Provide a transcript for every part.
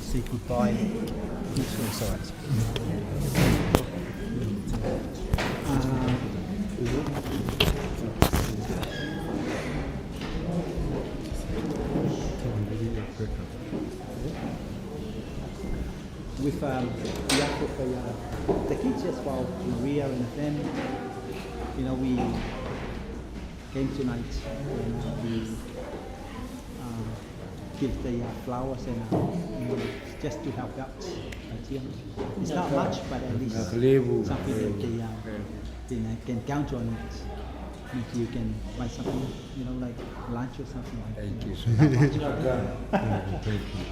say goodbye. Sorry. With the kids as well, Maria and them, we came tonight and we give the flowers and just to help out. It's not much, but at least something that they can count on it. If you can buy something, like lunch or something like that. Thank you so much. Thank you.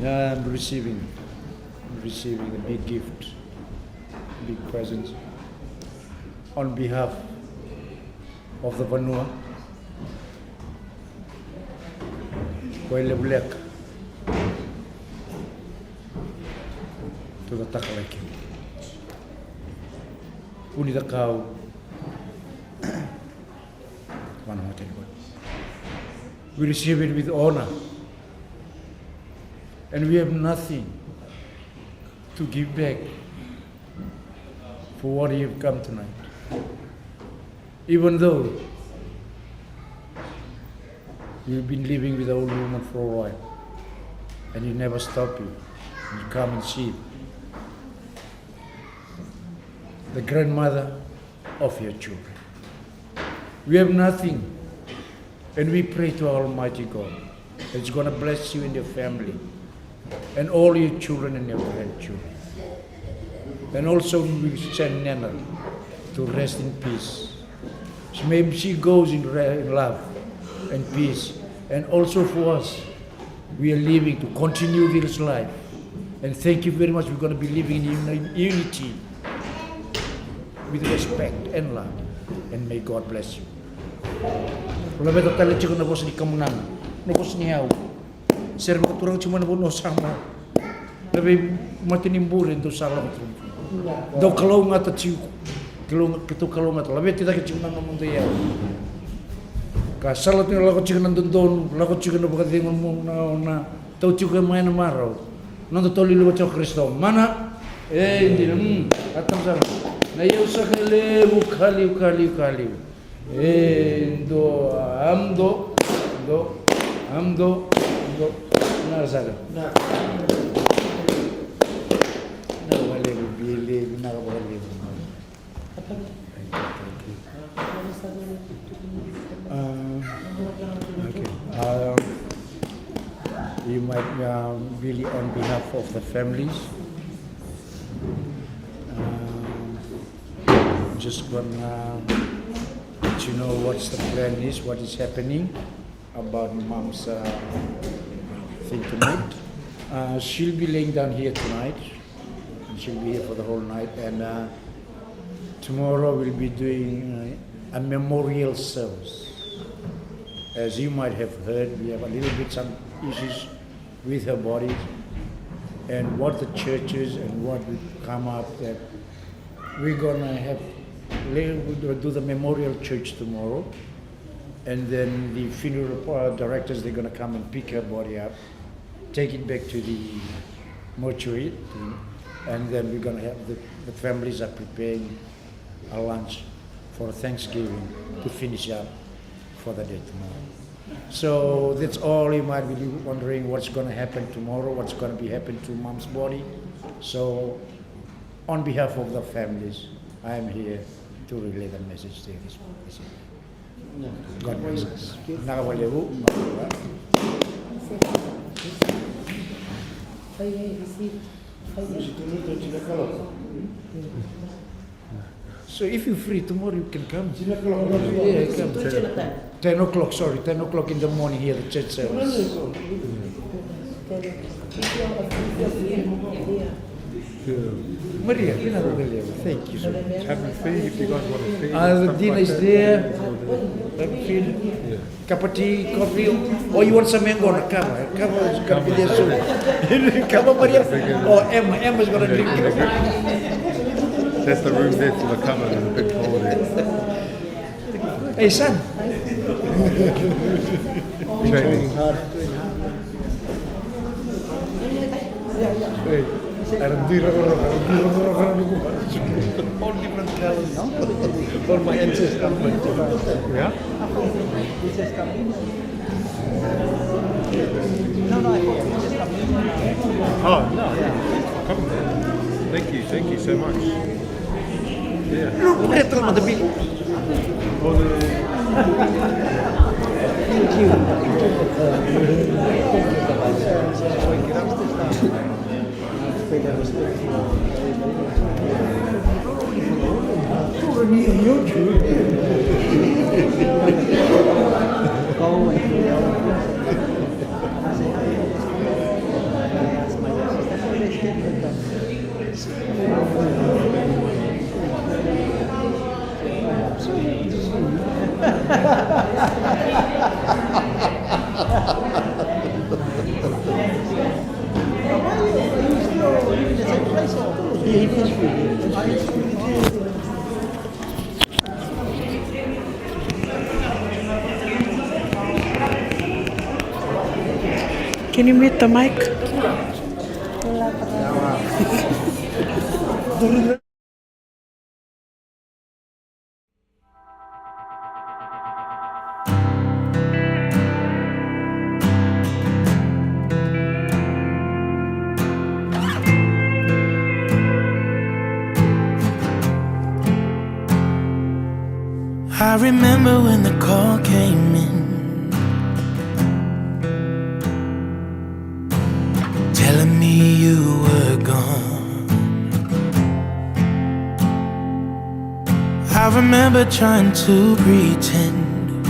Yeah, I'm receiving a big gift, big present on behalf of the Vanua. Koilebulek to the Takalaki. Koroituicakau. We receive it with honor, and we have nothing to give back for what you have come tonight. Even though you've been living with the old woman for a while, and you never stop you come and see the grandmother of your children. We have nothing. And we pray to our Almighty God that He's going to bless you and your family and all your children and your grandchildren. And also we send Nana to rest in peace. So maybe she goes in love and peace. And also for us, we are living to continue this life. And thank you very much. We're going to be living in unity with respect and love. And may God bless you. Kalau betul kali cikgu nak bos di kemenang, nak bos ni hau. Serba turang cuma nak bos sama. Lebih mati nimbur itu salah betul. Do kalau ngata cikgu, kalau ngata, lebih tidak cikgu nak ngomong tu ya. Kasal tu lagu cikgu nak tonton, lagu cikgu nak berkata ngomong na, tahu cikgu main marau. Nanti toli lu baca Kristo mana? Ini, atam sama. Na eu sakale kali. Do nazar. Na wale bile na wale. You might really on behalf of the families. Just gonna let you know what's the plan is, what is happening about Mom's thing tonight. She'll be laying down here tonight, and she'll be here for the whole night. And tomorrow we'll be doing a memorial service. As you might have heard, we have a little bit some issues with her body, and what the churches and what will come up that we're gonna have. We're going to do the memorial church tomorrow, and then the funeral directors, they're going to come and pick her body up, take it back to the mortuary, and then we're going to have the families are preparing a lunch for Thanksgiving to finish up for the day tomorrow. So that's all. You might be wondering what's going to happen tomorrow, what's going to be happening to Mom's body. So on behalf of the families, I am here to relay the message to this. God bless us. So if you're free tomorrow, you can come. Yeah, come. 10 o'clock, sorry, 10 o'clock in the morning here, the church service. Maria, thank you so much. Have a feed if you guys want to feed. The dinner is there. Have a feed. Yeah. Cup of tea, coffee. Oh, you want some mango? Come is going to be there soon. Come on, Maria. Oh, Emma's going to drink it. That's the room there for the cover and the big hole there. Hey son. Training. Hey, all different colors. All my ancestors. Yeah? This is coming. No, I hope this is coming. Oh, no. Come. Thank you so much. Yeah. Oh, Thank you. Can you mute the mic? I remember when the call came in, telling me you were gone. I remember trying to pretend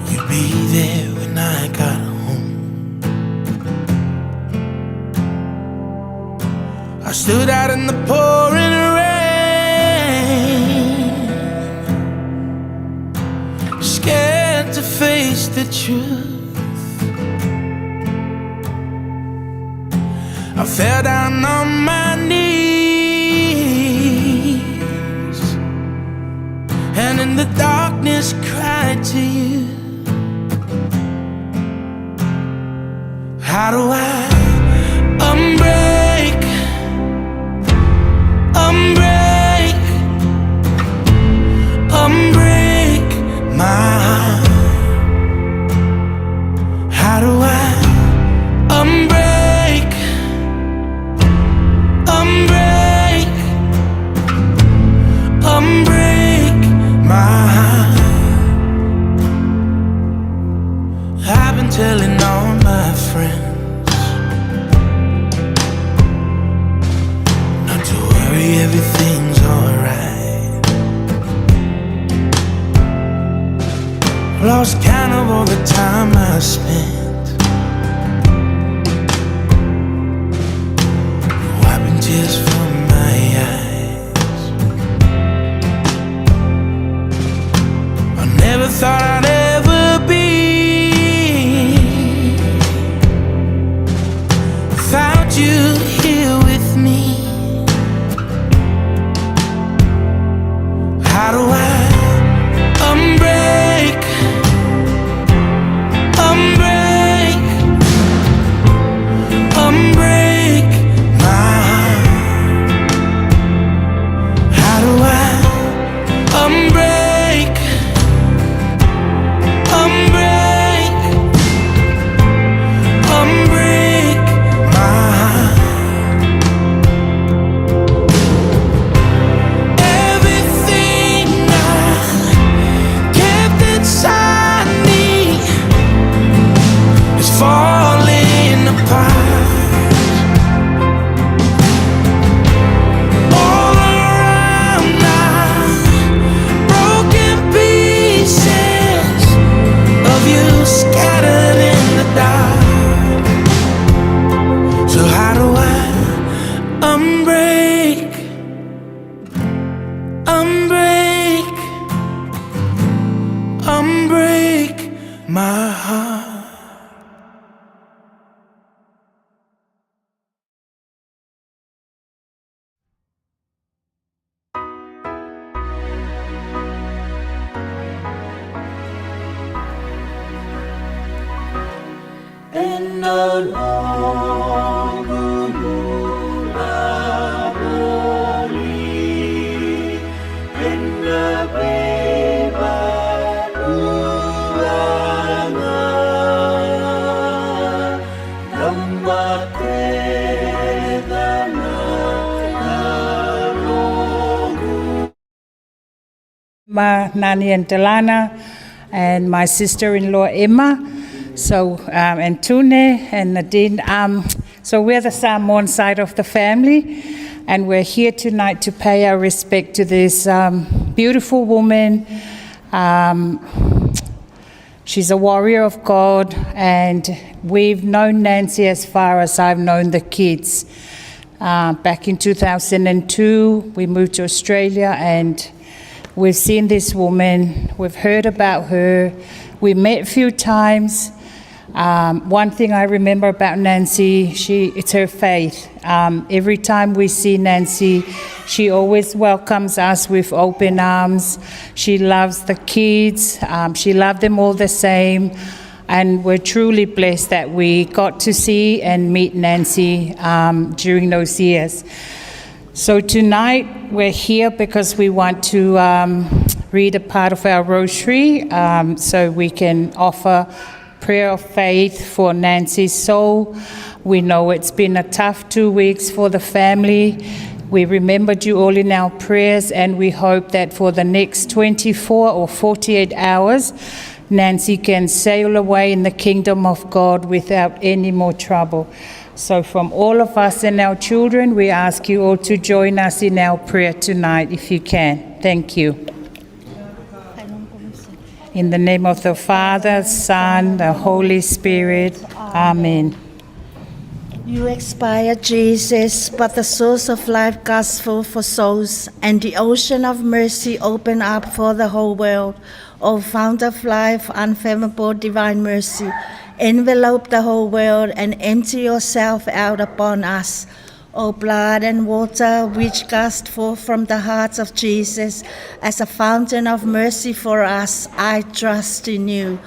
you'd be there when I got home. I stood out in the pouring rain, scared to face the truth. I fell down on my knees and in the darkness cried to you. How do I unbreak my heart? How do I unbreak my heart? I've been telling all my friends not to worry, everything's alright. Lost count of all the time I spent wiping tears from my eyes. I never thought I'd ever be without you here with me. How do I unbreak my heart? How do I unbreak my heart? Everything I kept inside me is falling apart. All around now, broken pieces of you scattered in the dark. So how do I unbreak my heart? Nani and Delana, and my sister-in-law Emma, and Tune and Nadine. So we're the Samoan side of the family, and we're here tonight to pay our respect to this beautiful woman. She's a warrior of God, and we've known Nancy as far as I've known the kids. Back in 2002, we moved to Australia, and we've seen this woman, we've heard about her, we met a few times. One thing I remember about Nancy, it's her faith. Every time we see Nancy, she always welcomes us with open arms. She loves the kids, she loved them all the same. And we're truly blessed that we got to see and meet Nancy during those years. So tonight we're here because we want to read a part of our rosary so we can offer prayer of faith for Nancy's soul. We know it's been a tough 2 weeks for the family. We remembered you all in our prayers, and we hope that for the next 24 or 48 hours, Nancy can sail away in the kingdom of God without any more trouble. So from all of us and our children, we ask you all to join us in our prayer tonight, if you can. Thank you. In the name of the Father, Son, the Holy Spirit. Amen. You expired, Jesus, but the source of life gospel for souls, and the ocean of mercy opened up for the whole world. O fount of life, unfathomable divine mercy, envelope the whole world and empty yourself out upon us. O blood and water which gushed forth from the heart of Jesus as a fountain of mercy for us, I trust in you.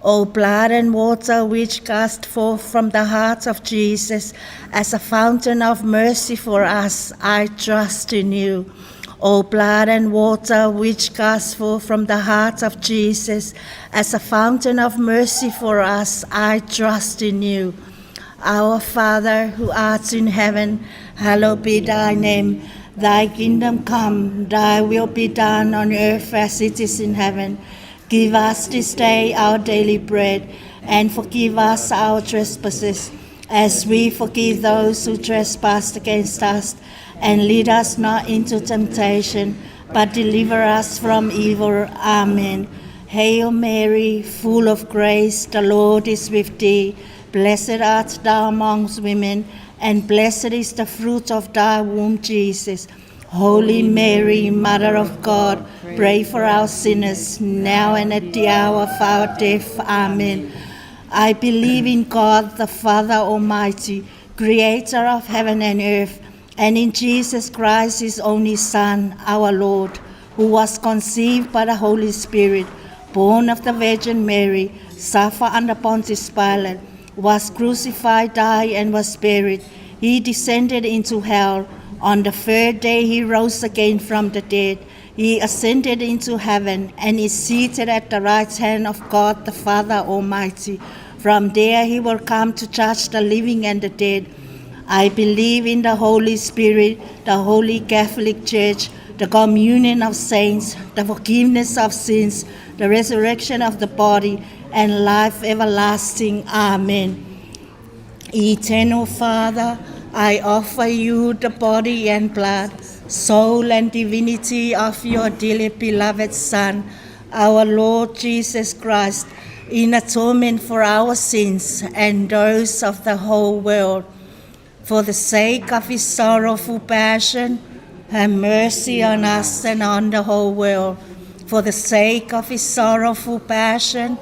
O blood and water which gushed forth from the heart of Jesus as a fountain of mercy for us, I trust in you. O blood and water which gushed forth from the heart of Jesus as a fountain of mercy for us, I trust in you. Our Father, who art in heaven, hallowed be thy name. Thy kingdom come, thy will be done on earth as it is in heaven. Give us this day our daily bread, and forgive us our trespasses, as we forgive those who trespass against us. And lead us not into temptation, but deliver us from evil. Amen. Hail Mary, full of grace, the Lord is with thee. Blessed art thou amongst women, and blessed is the fruit of thy womb, Jesus. Holy Mary, Mother of God, pray for our sinners, now and at the hour of our death. Amen. I believe in God, the Father Almighty, creator of heaven and earth, and in Jesus Christ, his only Son, our Lord, who was conceived by the Holy Spirit, born of the Virgin Mary, suffered under Pontius Pilate, was crucified, died, and was buried. He descended into hell. On the third day he rose again from the dead. He ascended into heaven and is seated at the right hand of God the Father Almighty. From there he will come to judge the living and the dead. I believe in the Holy Spirit, the Holy Catholic Church, the communion of saints, the forgiveness of sins, the resurrection of the body, and life everlasting. Amen. Eternal Father, I offer you the body and blood, soul and divinity of your dearly beloved Son, our Lord Jesus Christ, in atonement for our sins and those of the whole world. For the sake of his sorrowful passion, have mercy on us and on the whole world. For the sake of his sorrowful passion,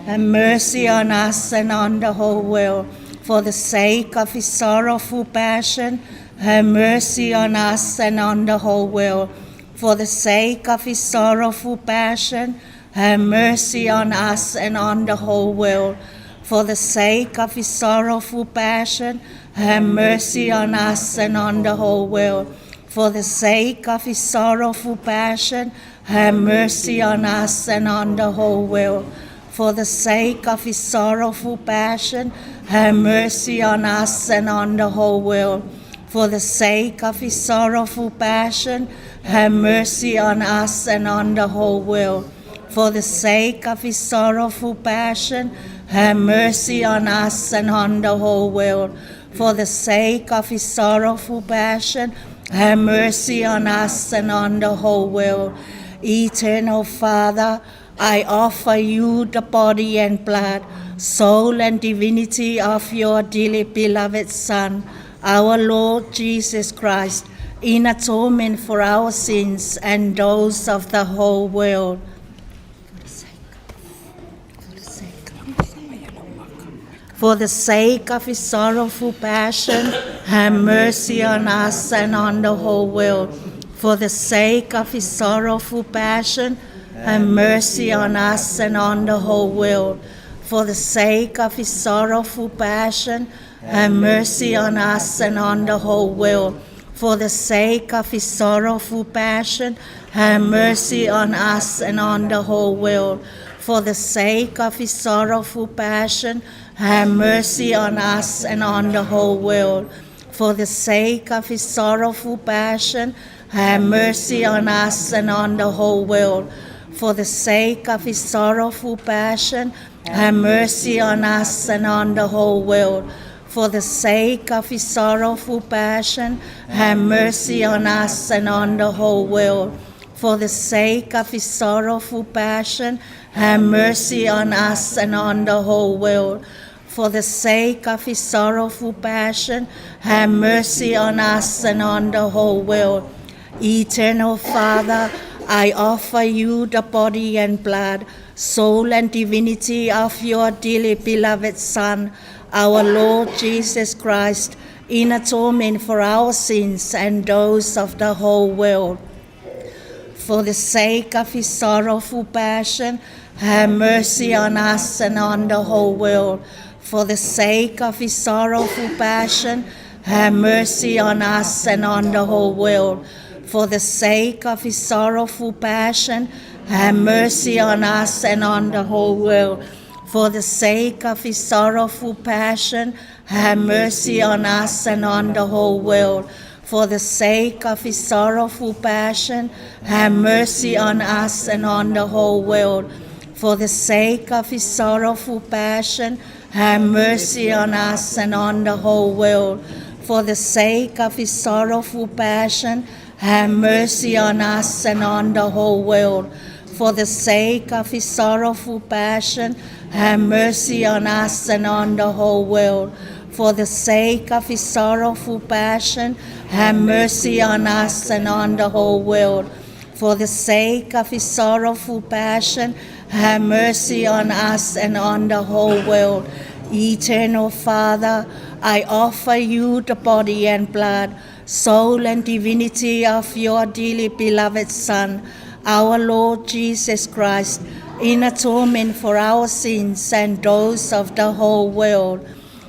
have mercy on us and on the whole world. For the sake of his sorrowful passion, have mercy on us and on the whole world. For the sake of his sorrowful passion, have mercy on us and on the whole world. For the sake of his sorrowful passion, have mercy on us and on the whole world. For the sake of his sorrowful passion, have mercy on us and on the whole world. For the sake of his sorrowful passion, have mercy on us and on the whole world. For the sake of his sorrowful passion, have mercy on us and on the whole world. For the sake of his sorrowful passion, have mercy on us and on the whole world. For the sake of his sorrowful passion, have mercy on us and on the whole world. Eternal Father, I offer you the body and blood, soul and divinity of your dearly beloved Son, our Lord Jesus Christ, in atonement for our sins and those of the whole world. For the sake of his sorrowful passion, have mercy on us and on the whole world. For the sake of his sorrowful passion, have mercy on us and on the whole world. For the sake of his sorrowful passion, have mercy on us and on the whole world. For the sake of his sorrowful passion, have mercy on us and on the whole world. For the sake of his sorrowful passion, have mercy on us and on the whole world. For the sake of his sorrowful passion, have mercy on us and on the whole world. For the sake of his sorrowful passion, have mercy on us and on the whole world. For the sake of his sorrowful passion, have mercy on us and on the whole world. For the sake of his sorrowful passion, have mercy on us and on the whole world. For the sake of his sorrowful passion, have mercy on us and on the whole world. Eternal Father, I offer you the body and blood, soul and divinity of your dearly beloved Son, our Lord Jesus Christ, in atonement for our sins and those of the whole world. For the sake of his sorrowful passion, have mercy on us and on the whole world. For the sake of his sorrowful passion, have mercy on us and on the whole world. For the sake of his sorrowful passion, have mercy on us and on the whole world. For the sake of his sorrowful passion, have mercy on us and on the whole world. For the sake of his sorrowful passion, have mercy on us and on the whole world. For the sake of his sorrowful passion, have mercy on us and on the whole world. For the sake of his sorrowful passion, have mercy on us and on the whole world. For the sake of his sorrowful passion, have mercy on us and on the whole world. For the sake of his sorrowful passion, have mercy on us and on the whole world. For the sake of his sorrowful passion, have mercy on us and on the whole world. Eternal Father, I offer you the body and blood, soul and divinity of your dearly beloved Son, our Lord Jesus Christ, in atonement for our sins and those of the whole world.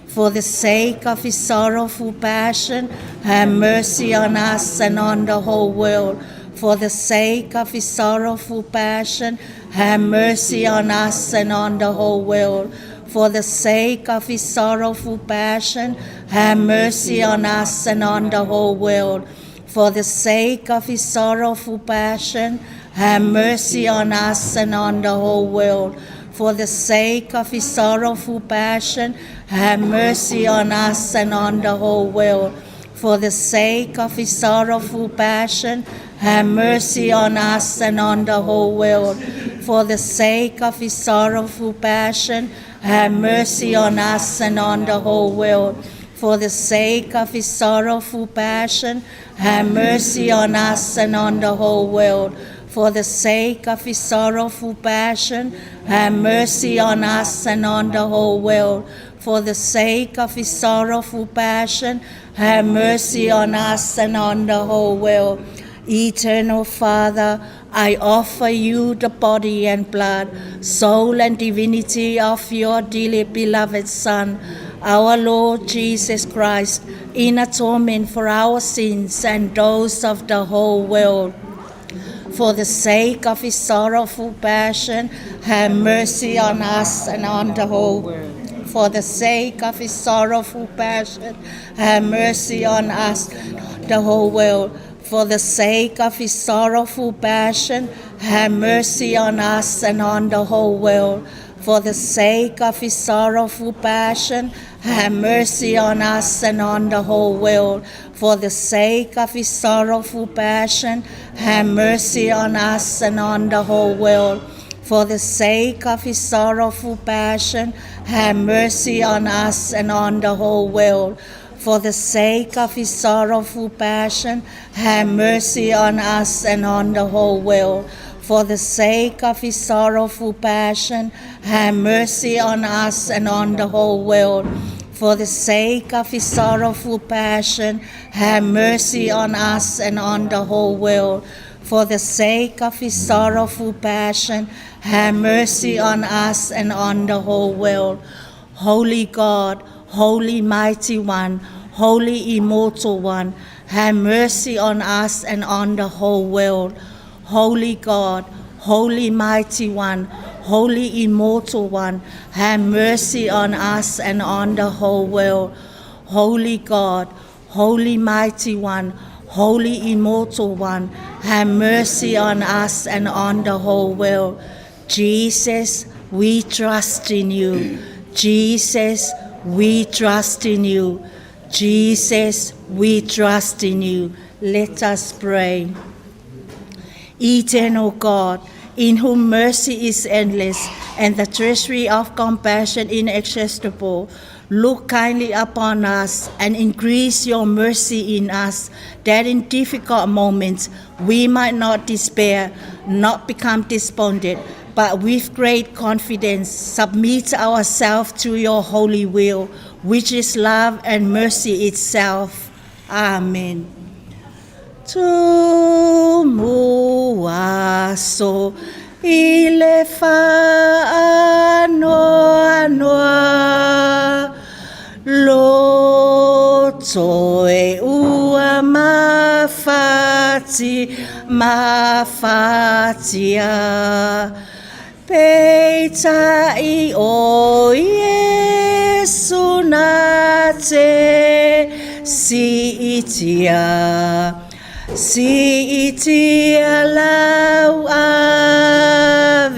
For the sake of his sorrowful passion, have mercy on us and on the whole world. For the sake of his sorrowful passion, have mercy on us and on the whole world. For the sake of his sorrowful passion, have mercy on us and on the whole world. For the sake of his sorrowful passion, have mercy on us and on the whole world. For the sake of his sorrowful passion, have mercy on us and on the whole world. For the sake of his sorrowful passion, have mercy on us and on the whole world. For the sake of his sorrowful passion, have mercy on us and on the whole world. For the sake of his sorrowful passion, have mercy on us and on the whole world. For the sake of his sorrowful passion, have mercy on us and on the whole world. For the sake of his sorrowful passion, have mercy on us and on the whole world. Eternal Father, I offer you the body and blood, soul and divinity of your dearly beloved Son, our Lord Jesus Christ, in atonement for our sins and those of the whole world. For the sake of his sorrowful passion, have mercy on us and on the whole world. For the sake of his sorrowful passion, have mercy on us and on the whole world. For the sake of his sorrowful passion, have mercy on us and on the whole world. For the sake of his sorrowful passion, have mercy on us and on the whole world. For the sake of his sorrowful passion, have mercy on us and on the whole world. For the sake of his sorrowful passion, have mercy on us and on the whole world. For the sake of his sorrowful passion, have mercy on us and on the whole world. For the sake of his sorrowful passion, have mercy on us and on the whole world. For the sake of his sorrowful passion, have mercy on us and on the whole world. For the sake of his sorrowful passion, have mercy on us and on the whole world. Holy God, Holy Mighty One, Holy Immortal One, have mercy on us and on the whole world. Holy God, Holy Mighty One, Holy Immortal One, have mercy on us and on the whole world. Holy God, Holy Mighty One, Holy Immortal One, have mercy on us and on the whole world. Jesus, we trust in you. Jesus, we trust in you. Jesus, we trust in you. Let us pray. Eternal God, in whom mercy is endless and the treasury of compassion inaccessible, look kindly upon us and increase your mercy in us, that in difficult moments we might not despair, not become despondent, but with great confidence submit ourselves to your holy will, which is love and mercy itself. Amen. Tumuaso ilefa anoa lotoe ua mafatia peita I o Yesu nate si itia lau avenga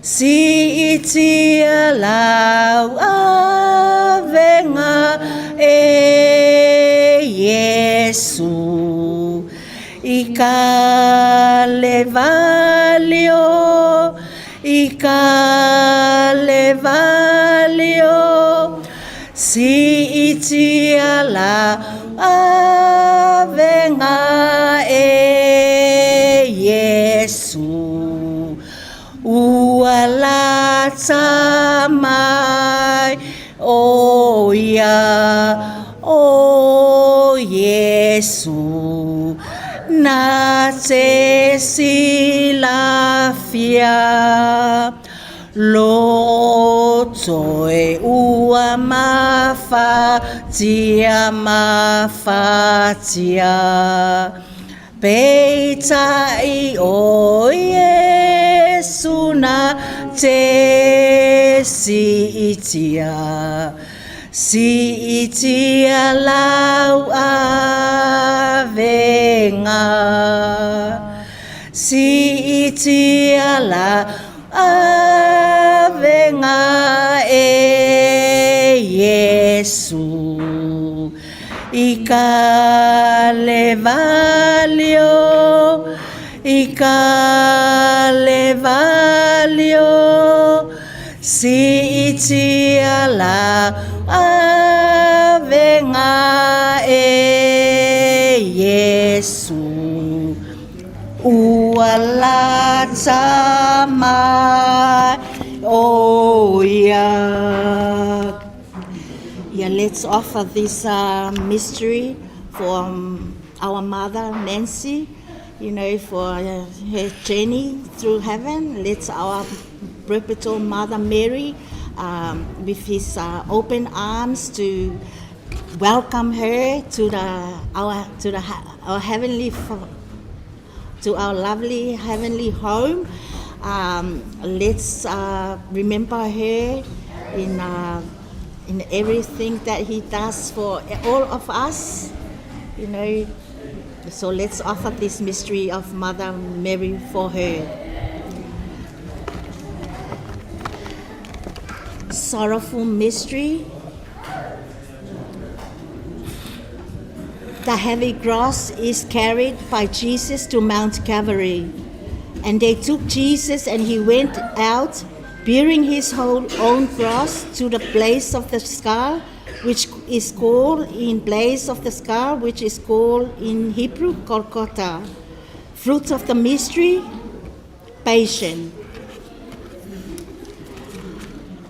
si itia lau avenga Yesu ikalevalio si itia lau avenga Yesu ualata mai o Yesu na te silafia lotoe ua mafatia peita I o Yesu na te si itia lau avenga si itia lau avenga Yesu ikalevalio si itia lau avenga Yesu ualata mai Yeah, let's offer this mystery for our mother Nancy, for her journey through heaven. Let our perpetual Mother Mary, with his open arms, to welcome her to our heavenly, to our lovely heavenly home. Let's remember her in everything that he does for all of us. So let's offer this mystery of Mother Mary for her. Sorrowful mystery. The heavy cross is carried by Jesus to Mount Calvary. And they took Jesus, and he went out bearing his whole own cross to the place of the skull, which is called in Hebrew, Golgotha. Fruit of the mystery, patience.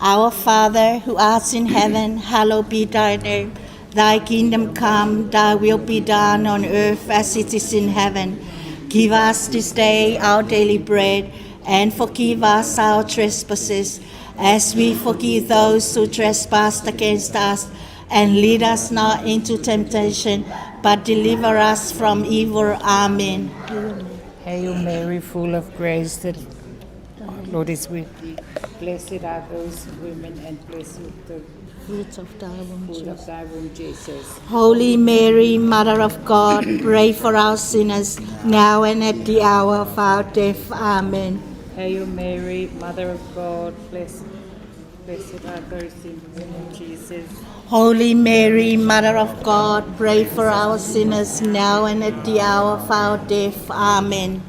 Our Father, who art in heaven, hallowed be thy name. Thy kingdom come, thy will be done on earth as it is in heaven. Give us this day our daily bread, and forgive us our trespasses, as we forgive those who trespass against us. And lead us not into temptation, but deliver us from evil. Amen. Hail Mary, full of grace, the Lord is with thee. Blessed are those women, and blessed the Fruit of thy womb, fruit of thy womb, Jesus. Holy Mary, Mother of God, pray for us sinners, now and at the hour of our death. Amen. Hail Mary, Mother of God, blessed are those in the womb, Jesus. Holy Mary, Mother of God, pray for our sinners, now and at the hour of our death. Amen.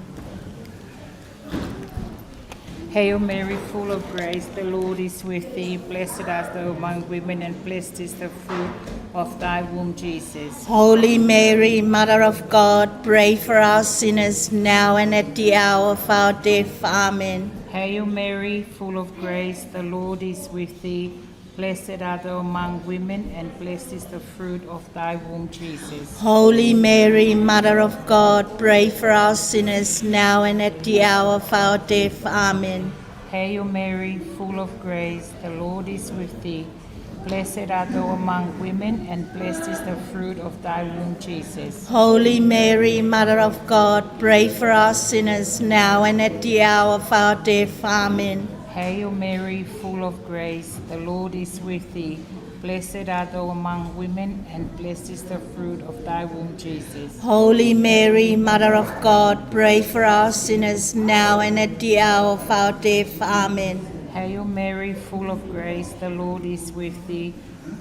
Hail Mary, full of grace, the Lord is with thee. Blessed art thou among women, and blessed is the fruit of thy womb, Jesus. Holy Mary, Mother of God, pray for us sinners, now and at the hour of our death. Amen. Hail Mary, full of grace, the Lord is with thee. Blessed art thou among women, and blessed is the fruit of thy womb, Jesus. Holy Mary, Mother of God, pray for us sinners, now and at the hour of our death. Amen. Hail Mary, full of grace, the Lord is with thee. Blessed art thou among women, and blessed is the fruit of thy womb, Jesus. Holy Mary, Mother of God, pray for us sinners, now and at the hour of our death. Amen. Hail Mary, full of grace, the Lord is with thee. Blessed art thou among women, and blessed is the fruit of thy womb, Jesus. Holy Mary, Mother of God, pray for us sinners, now and at the hour of our death. Amen. Hail Mary, full of grace, the Lord is with thee.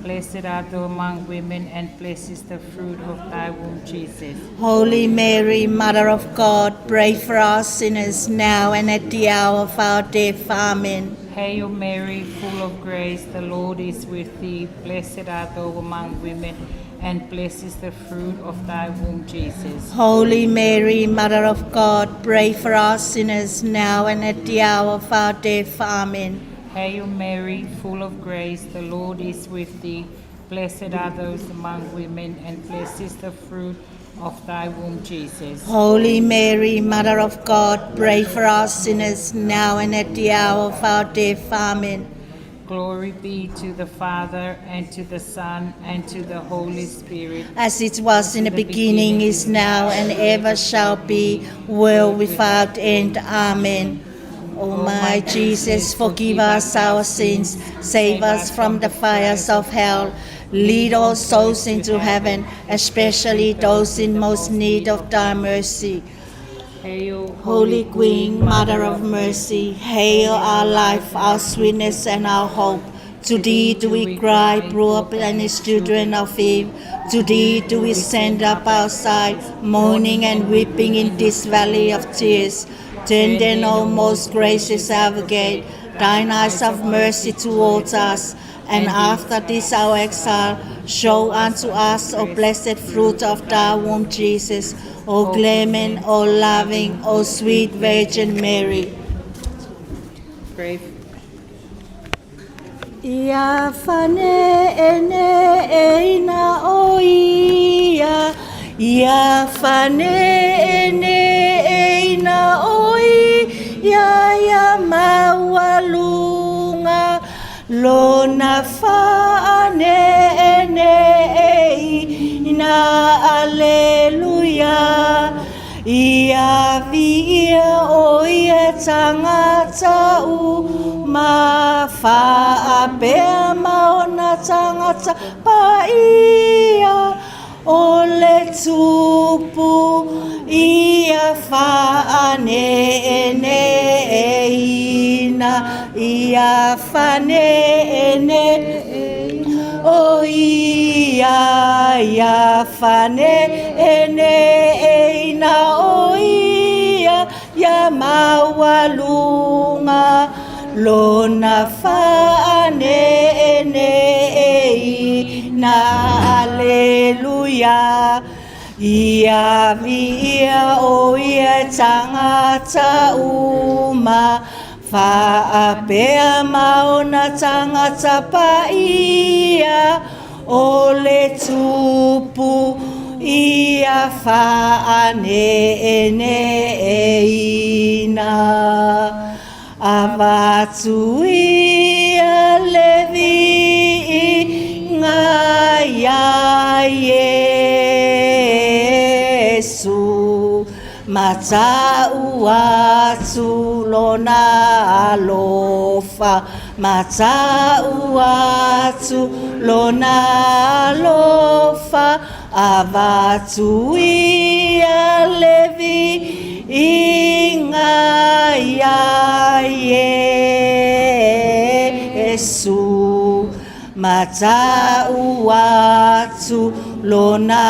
Blessed art thou among women, and blessed is the fruit of thy womb, Jesus. Holy Mary, Mother of God, pray for us sinners, now and at the hour of our death. Amen. Hail Mary, full of grace, the Lord is with thee. Blessed art thou among women, and blessed is the fruit of thy womb, Jesus. Holy Mary, Mother of God, pray for us sinners, now and at the hour of our death. Amen. Hail Mary, full of grace, the Lord is with thee. Blessed are those among women, and blessed is the fruit of thy womb, Jesus. Holy Mary, Mother of God, pray for us sinners, now and at the hour of our death. Amen. Glory be to the Father, and to the Son, and to the Holy Spirit. As it was in the beginning, is now, and ever shall be, world without end. Amen. O my Jesus, forgive us our sins, save us from the fires of hell, lead all souls into heaven, especially those in most need of thy mercy. Hail, Holy Queen, Mother of Mercy, hail our life, our sweetness, and our hope. To thee do we cry, poor banished children of Eve. To thee do we send up our sigh, mourning and weeping in this valley of tears. Turn then, O most gracious Advocate, thine eyes of mercy towards us, and after this our exile, show unto us, O blessed fruit of thy womb, Jesus. O clement, O loving, O sweet Virgin Mary. pray. Ia fane ene eina o ia, Ia whane na oi ia mawalunga lona whane na aleluia ia via o ia tangata u ma whaapea maona tangata pa ia o le tupu ia whaane ia whane o ia whane o ia mawalunga lona whane na aleluia ia via o ia tangata uma whaapea maona tangata pa ia o le tupu ia whaane avatu ia levi ngaya Yesu matau atu lona alofa matau atu lona alofa avatu ia levi ingaya Yesu matau atu lona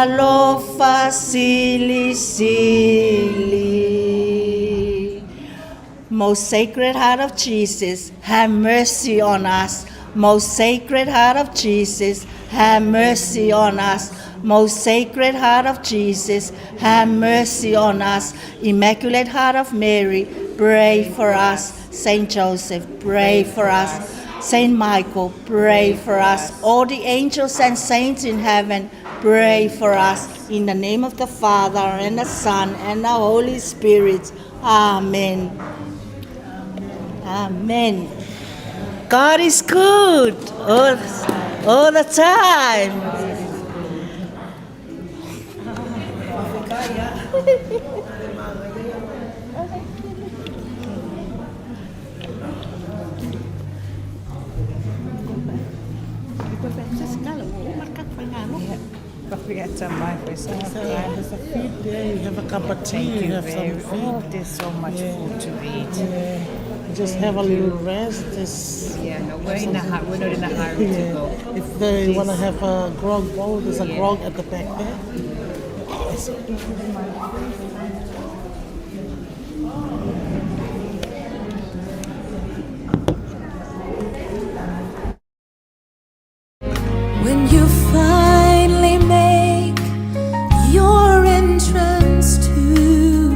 alofa sili sili. Most Sacred Heart of Jesus, have mercy on us. Most Sacred Heart of Jesus, have mercy on us. Most Sacred Heart of Jesus, have mercy on us. Immaculate Heart of Mary, pray for us. Saint Joseph, pray for us. Saint Michael, pray for us. All the angels and saints in heaven, pray for us. In the name of the Father, and the Son, and the Holy Spirit. Amen. Amen. God is good all the time. There's a feed there, you have a cup of tea, you have some food. There's so much food to eat. Yeah. Just have a little rest. Just No, we're not in a hurry to go. If they want to have a grog bowl, there's a grog at the back there. When you finally make your entrance to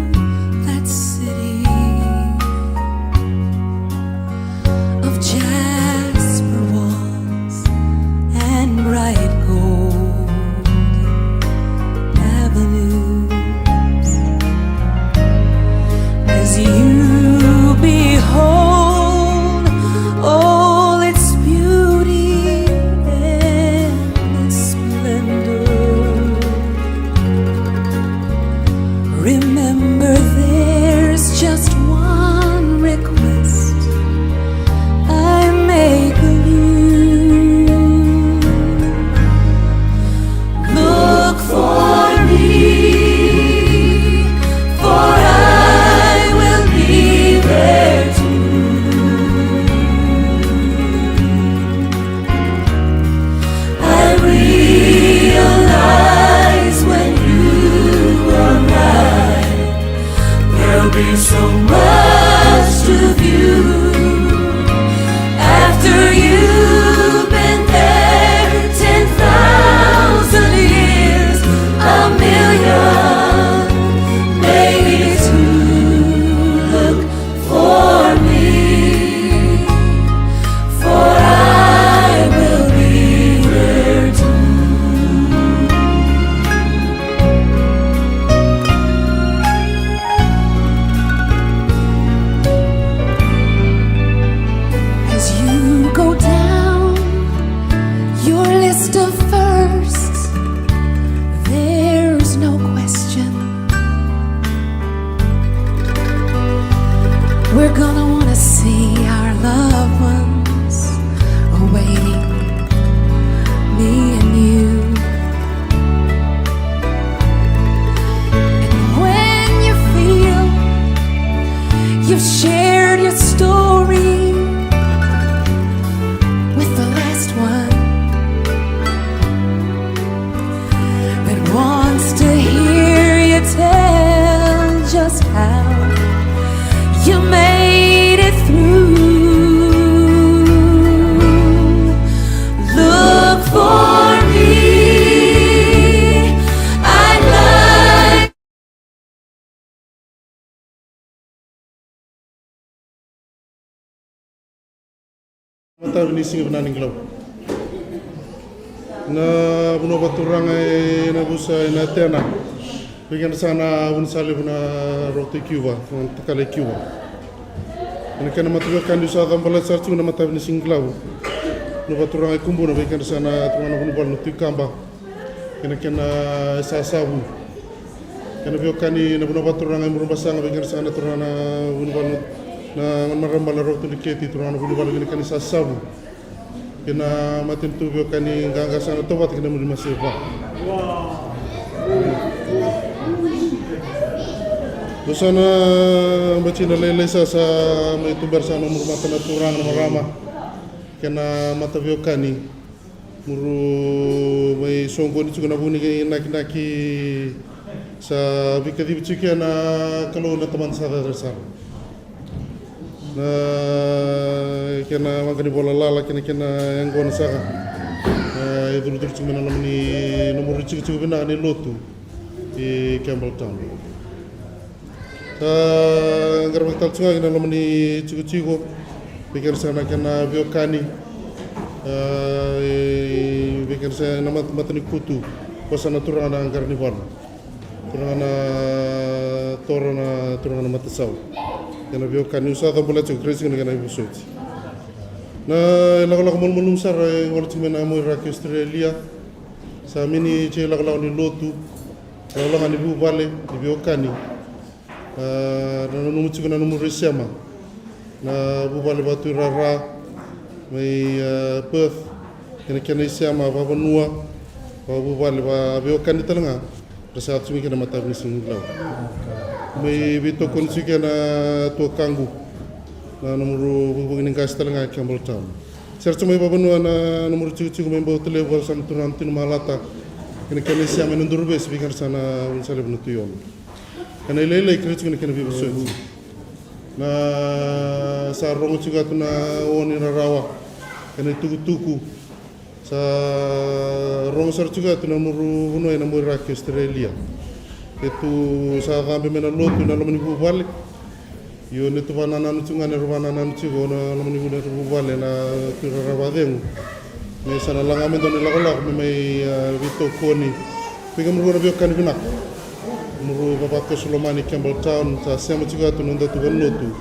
that city of jasper walls and bright gold avenues, as you behold all its beauty and splendor, remember there's just one request I make of you. Look for me, for I will be there too. I realize when you arrive, there'll be so much to view. After you've been there 10,000 years, a million, maybe two. Look for me, for I will be there too. We're gonna wanna see our loved ones awaiting me and you. And when you feel you've shared your story with the last one that wants to hear you tell just how you made it through, look for me. I'd like Mata finishing of Nanning Club. Na buno baturanga na busa na tena. Bikin sana unsali buna roti Cuba, takale Cuba. Ini kena matuga kandi sa tambala sartu na mata finishing club. No baturanga kumbu na bikin sana tungana buno bal no tikamba. Kena sasabu. Kena bio kani na buno baturanga muru basanga bikin sana turana buno bal na marambala roti liketi turana buno bal kena sasabu. Kena matin tu bio kani ganga sana tobat kena muri masifa. Dosana bacina lele sa may tuber sa nomor mata na turang na marama kena mata bio kani muru may songgo ni juga na buni kay naki sa bikadi bicuki na kalau na teman sa dasar na kena magani bola lala kena yang gona sa itu cuma na ni nomor cuci bina ni lotu di Campbelltown. Garang tal tsunga kena lamani cuci pikir sana kena biokani pikir saya nama matani kutu pasana turana karnival turana torana matasau kena biokani usaha bola cuci kresi kena ibusut na lagu mulmulum sar ngol cuma namu Iraq Australia sa mini ce lagu ni lotu lagu ni bu bale di biokani na numu cuci na numu resema na bu bale batu rara mai Perth kena isama baba nua bu bale ba biokani talanga rasa cumi kena mata bising lau mai bito konsi kena tua kanggu na nomor hubungin kas talanga Campbelltown. Serta mai baba nua na nomor cuci membawa telefon sama tunan tinu malata kena isama nundur bes bikin sana unsale benutuyon. Kena lele kerja kena bibusuit. Na sa rongo juga tu na oni rawa kena tuku sa rongo sar juga tu na muru uno na muru Iraq Australia. Itu sa gambe mena lotu na lamani bu balik. Yo ne tu bana nanu tunga ne rubana nanu cigo na lamani bu bale na tu rawa deng. Me sana langa me don la me mai vito koni. Pegam ru na biokan binak. Muru babako Solomani Campbelltown sa sema juga tu nunda tu lotu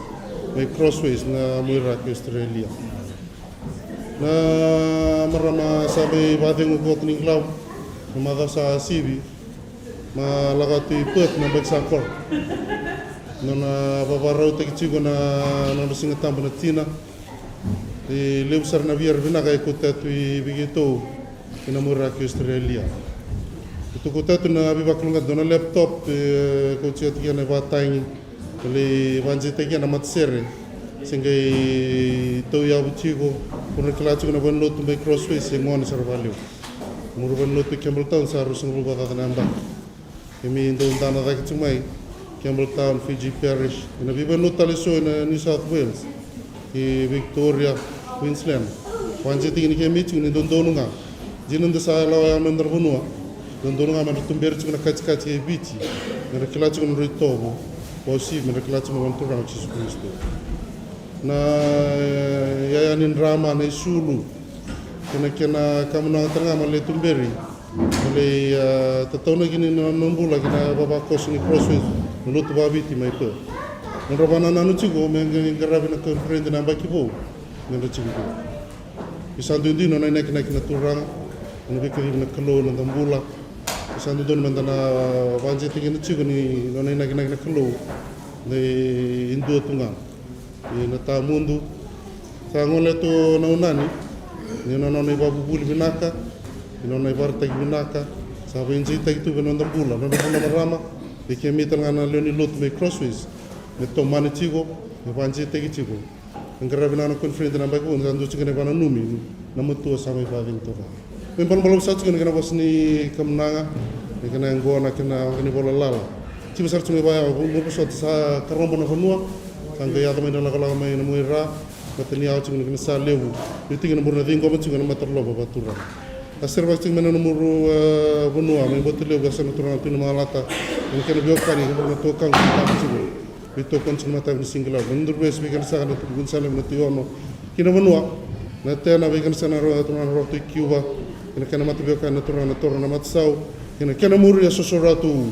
mai crossways na Iraq Australia. Na marama sabe badeng ugot ni glau na sa sibi ma lagatu Perth na Beksakor. Na babarau te kichigo na singa tambo na tina. E leusar na vier vina kai kota tu bigito ina Iraq Australia. Itu kota tu na biba klunga dona laptop ko chia tiga na batai le banji tiga na matsere singai to ya buchigo kun klatu na ban lotu be crossway singon sarvalio muru ban lotu Campbelltown sa rusung ruba ta namba emi ndo ndana da kitumai Campbelltown Fiji Parish na biba lotu le so na New South Wales e Victoria Queensland banji tiga ni kemi tu ni ndonunga jinunda sa lawa mandar bunua Dondonga man tumber chuna kachkach e bichi na klatu no ritobo posi me klatu mo vantura no Jesus Cristo na ya nin rama na sulu kena kamuna tanga male tumberi male tatona gini no nombula gina baba kosni crossways no lutu babiti mai pe no robana nanu chigo me ngarabi na comprende na bakibo me chigo bisandu ndino na nek na turanga no bikiri na kalo na tambula sandu don mandana banji tingin chigo ni nona na kalo de indu tunga I na tā mundu. Tā ngole tō naunani, ni na nona I wapupuli vinaka, I nona I warataki vinaka, sa wenzi taki tu venonda bula, nona bula marama, I kia mita ngana leoni lotu me crossways, me tō mani tigo, me wanzi taki tigo. Ngara vinana konfrente na baku, nda ndu chikane wana numi, na mutua sa mai wawing toka. Me palu sa chikane kana wasni kamnanga, me kana ngona kana wakani bola lala. Chiba sar chunga baya, mo so sa karombo na vanua, sanga ya tamai na laka mai na muira, matani au chunga kana sa lewu. Yutinga na murna dingo ma chunga na matarloba batura. Aser wa chunga na muru vanua, me botu lewu gasa na turana tuna malata. Me kana biokani na to kang ta chunga. Bito kon chunga mata ni single out. Ndur bes me kana sa na tu gunsa na tiono. Kina vanua. Na tena we kana sa na ro turana ro tu Cuba. Kina kana mata biokani na turana torana matsau. Kina muru ya sosoratu.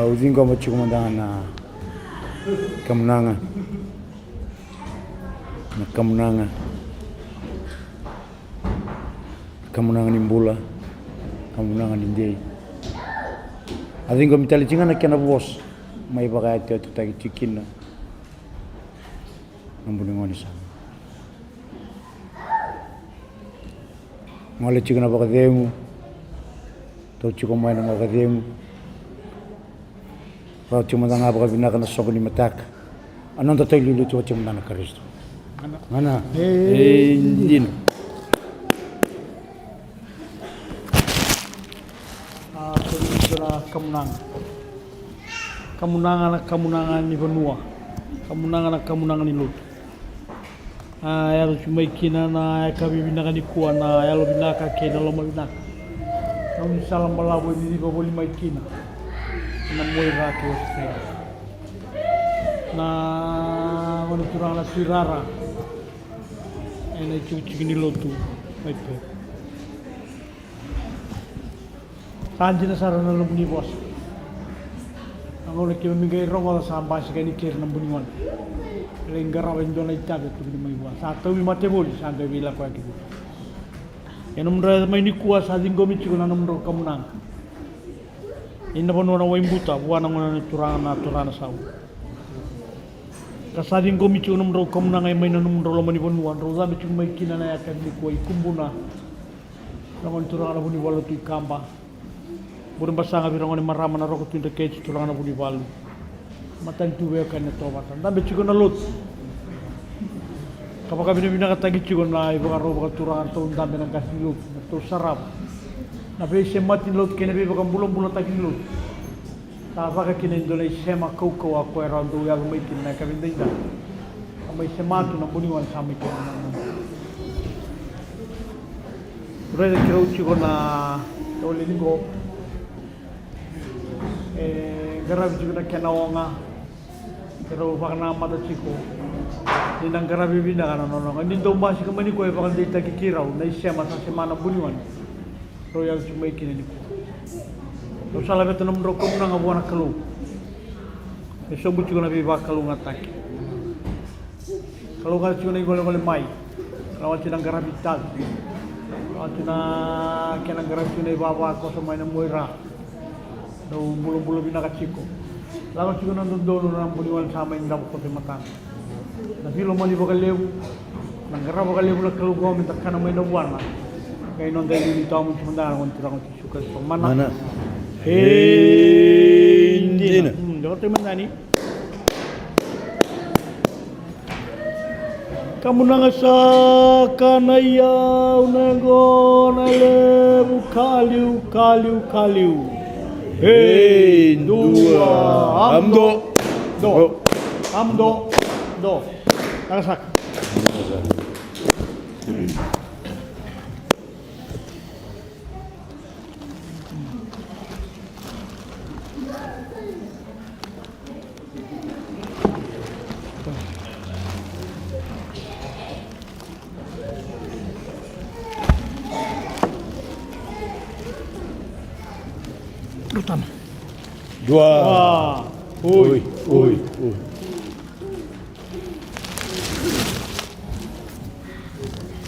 Uzingo mo chikumandanga na kamunanga ni mbula, kamunanga ni ndei. Azingo mitali chinga na kena bos, mai bagai te tutagi chikina, nambuni ngoni sa. Ngole chikana bakademu, to chikomai na bakademu. Kalau cuma tangga apa bina kena sopan di matak, anon tak lulu cuma mana Kristo. Mana? Indin. Itulah kemenangan ni benua, kemenangan ni lut. Ya cuma ikina na kami bina kan ikuan na ya lo bina kaki na lo bina. Kami salam balabu ini kau boleh maikina. Na moira ke Australia. Na ngoni turang na sirara. Ene cuci ni lotu. Baik. Sanjina sarana lubni bos. Angole ke mingai rongo samba sekali kir na buniwan. Lenggara wendona itabe tu ni mai wa. Satu mi mate boli sanga bila kwa kitu. Enum ra mai ni kuasa dingomi chiko na nomro kamunang. Ina bono na waimbuta buana ngona turana sau. Kasading ko michu num ro kom na ngai mai na num ro lo mani bonu wan ro za michu mai kina na ya kan ni ko ikumbuna. Ramon turana buni walu tu kamba. Burun basanga bi rongone marama na ro ko tu de ke turana buni walu. Matan tu we kan to matan. Da michu na lot. Kapag bini bina katagi chu na ibo ka ro ka turana to ndambe na kasilu to sarap. Na vezi mati lot kene be bakam bulong takin lot. Ta baka kene ndole sema koko a ko era ndo ya mai kin na kabinda ida. Mai sema tu na buniwan sami ko na. Rede kero chiko na tole lingo. Garabi chiko na kenaonga. Kero bakana mata chiko. Ninang garabi bina kana no. Ndindo mbasi kamani ko e bakal dita kikirau na sema sa semana buniwan. Royal cuma ikin ini. Kalau salah betul nomor kom na ngabuana kalu. Esok bucu na biba kalu ngatak. Kalau kali cuma igole mai. Kalau cina garabital. Kalau cina kena garab cina baba ko sama ina moira. Do bulu bina kaciko. Lalu cuma nonton na buniwan sama ina ko te matan. Na filo mali bakal lewu. Na garab bakal lewu kalu ko minta kana mai nabuana. Kaya nung dahil dito ako sumandala kung tira kong suka sa mana. Hindi na. Dapat tayo mandani. Kamu na sa kanayaw na gonalebu kaliw. Hey, dua, amdo. Do. Nakasak. Dua. Ui.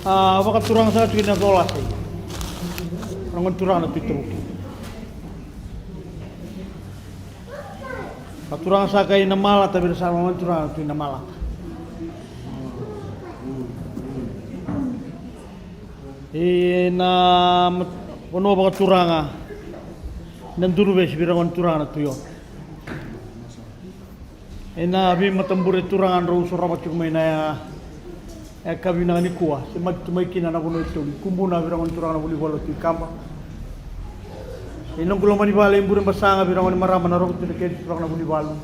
Waka turang sa tuina dola say. Rangon turang na tuituruki. Turang sa kay na mala tabi sa rangon turang na tuina mala. Na kono baka turanga nanduru bes birangon turanga na tuyon. Na abi matambure turangan ro suramat kumay na kabinangan ni kuwa si magtumay kinana kuno ito kumbuna birangon turanga na bulibolo ti kamba. Inong gulo manibala imbure basanga birangon marama na ro ti kedi turanga na bulibalo.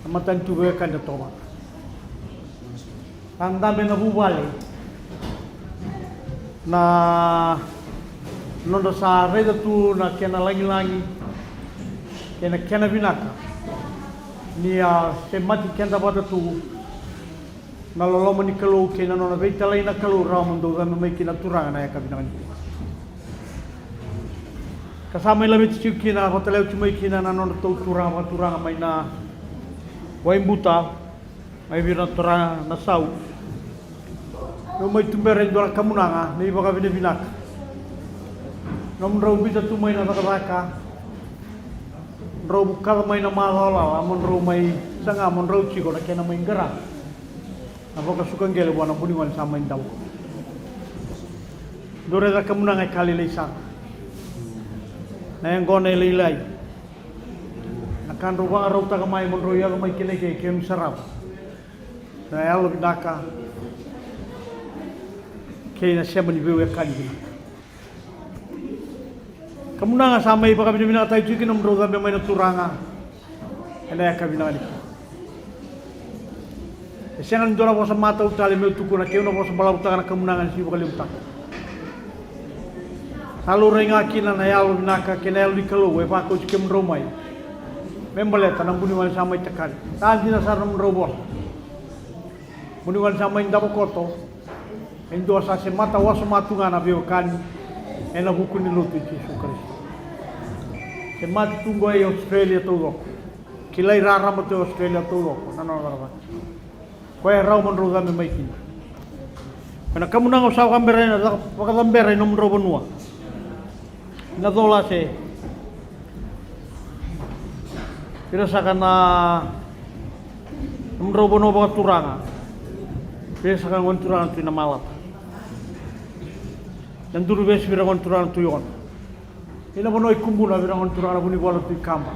Amatan tuwe kan toma. Ang dami na bubale na nondo sa reda tu na kena langi-langi kena binaka ni se mati kenda bata tu na loloma ni kalau kena nona veita lai na kalau ramun do gami mai kina turanga na kabinangan kasama ila mit ciu kina hotel cuma kina na nona tau turanga mai na waimbuta mai bira turanga na sau mai tumbere dora kamunanga ni baka binaka nom rau bisa tu mai na raka rau bukal mai na malala amon rau mai sanga amon rau ciko na kena mai gerang apa kasukan gele buana buningan sama indau dore da kamunanga kali leisa na yang gone leilai akan ruang rau ta mai mon rau ya mai kene ke kem sarap na alo bidaka kena siapa ni bewe kali kamunanga sama iba kami bina tayo cikin nomro gabi may naturanga ena kami na ni siang ndora po sa mata utali me tuku na keu na po sa bala utang na kamunanga si iba kali utang halu renga kina na yalu binaka kena yalu di kalau we pa ko cikin romai membaleta nang buniwan sama itakari tan dina sa nomro bol buniwan sama indabo koto endo sa se mata waso matunga na bewe kani ena hukuni lutu Yesus Kristus. Se mati tunggu ai Australia todo. Kilai rara mate Australia todo. Nana rara. Koe rau mon roga me mai kini. Kana kamu nang usah kambere na paka kambere nom ro bonua. Na dola se. Kira sakana nom ro bonua paka turanga. Kira sakana ngon turanga tu na malat. Dan dulu bes birangon turang tuyon. Ina bono ikumbuna birangon turang na buni bola tu kamba.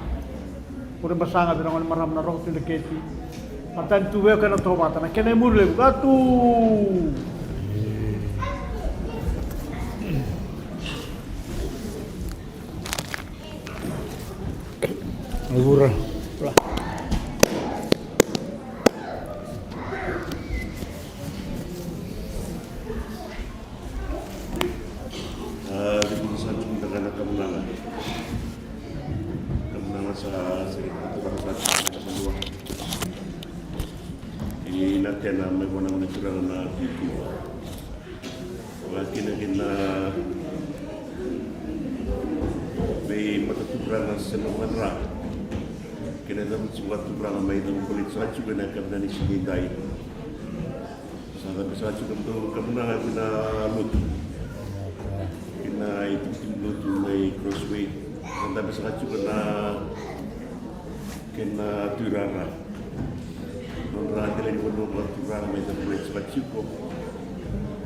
Ore basanga birangon maram na roh tu leketi. Matan tu we kana toba na kene murle bugatu. Agura. Kena me bona na turanga na piku. Wa kina be mata turanga sena manra. Kena da mutu wa turanga mai da kulit sa chu na ka dani sigi dai. Sa da bisa chu kam kamuna na lut. Kina itu lut mai crossway. Da bisa chu na kena turanga. Nonrate le vono per turanga mai da kulit sa chu ko.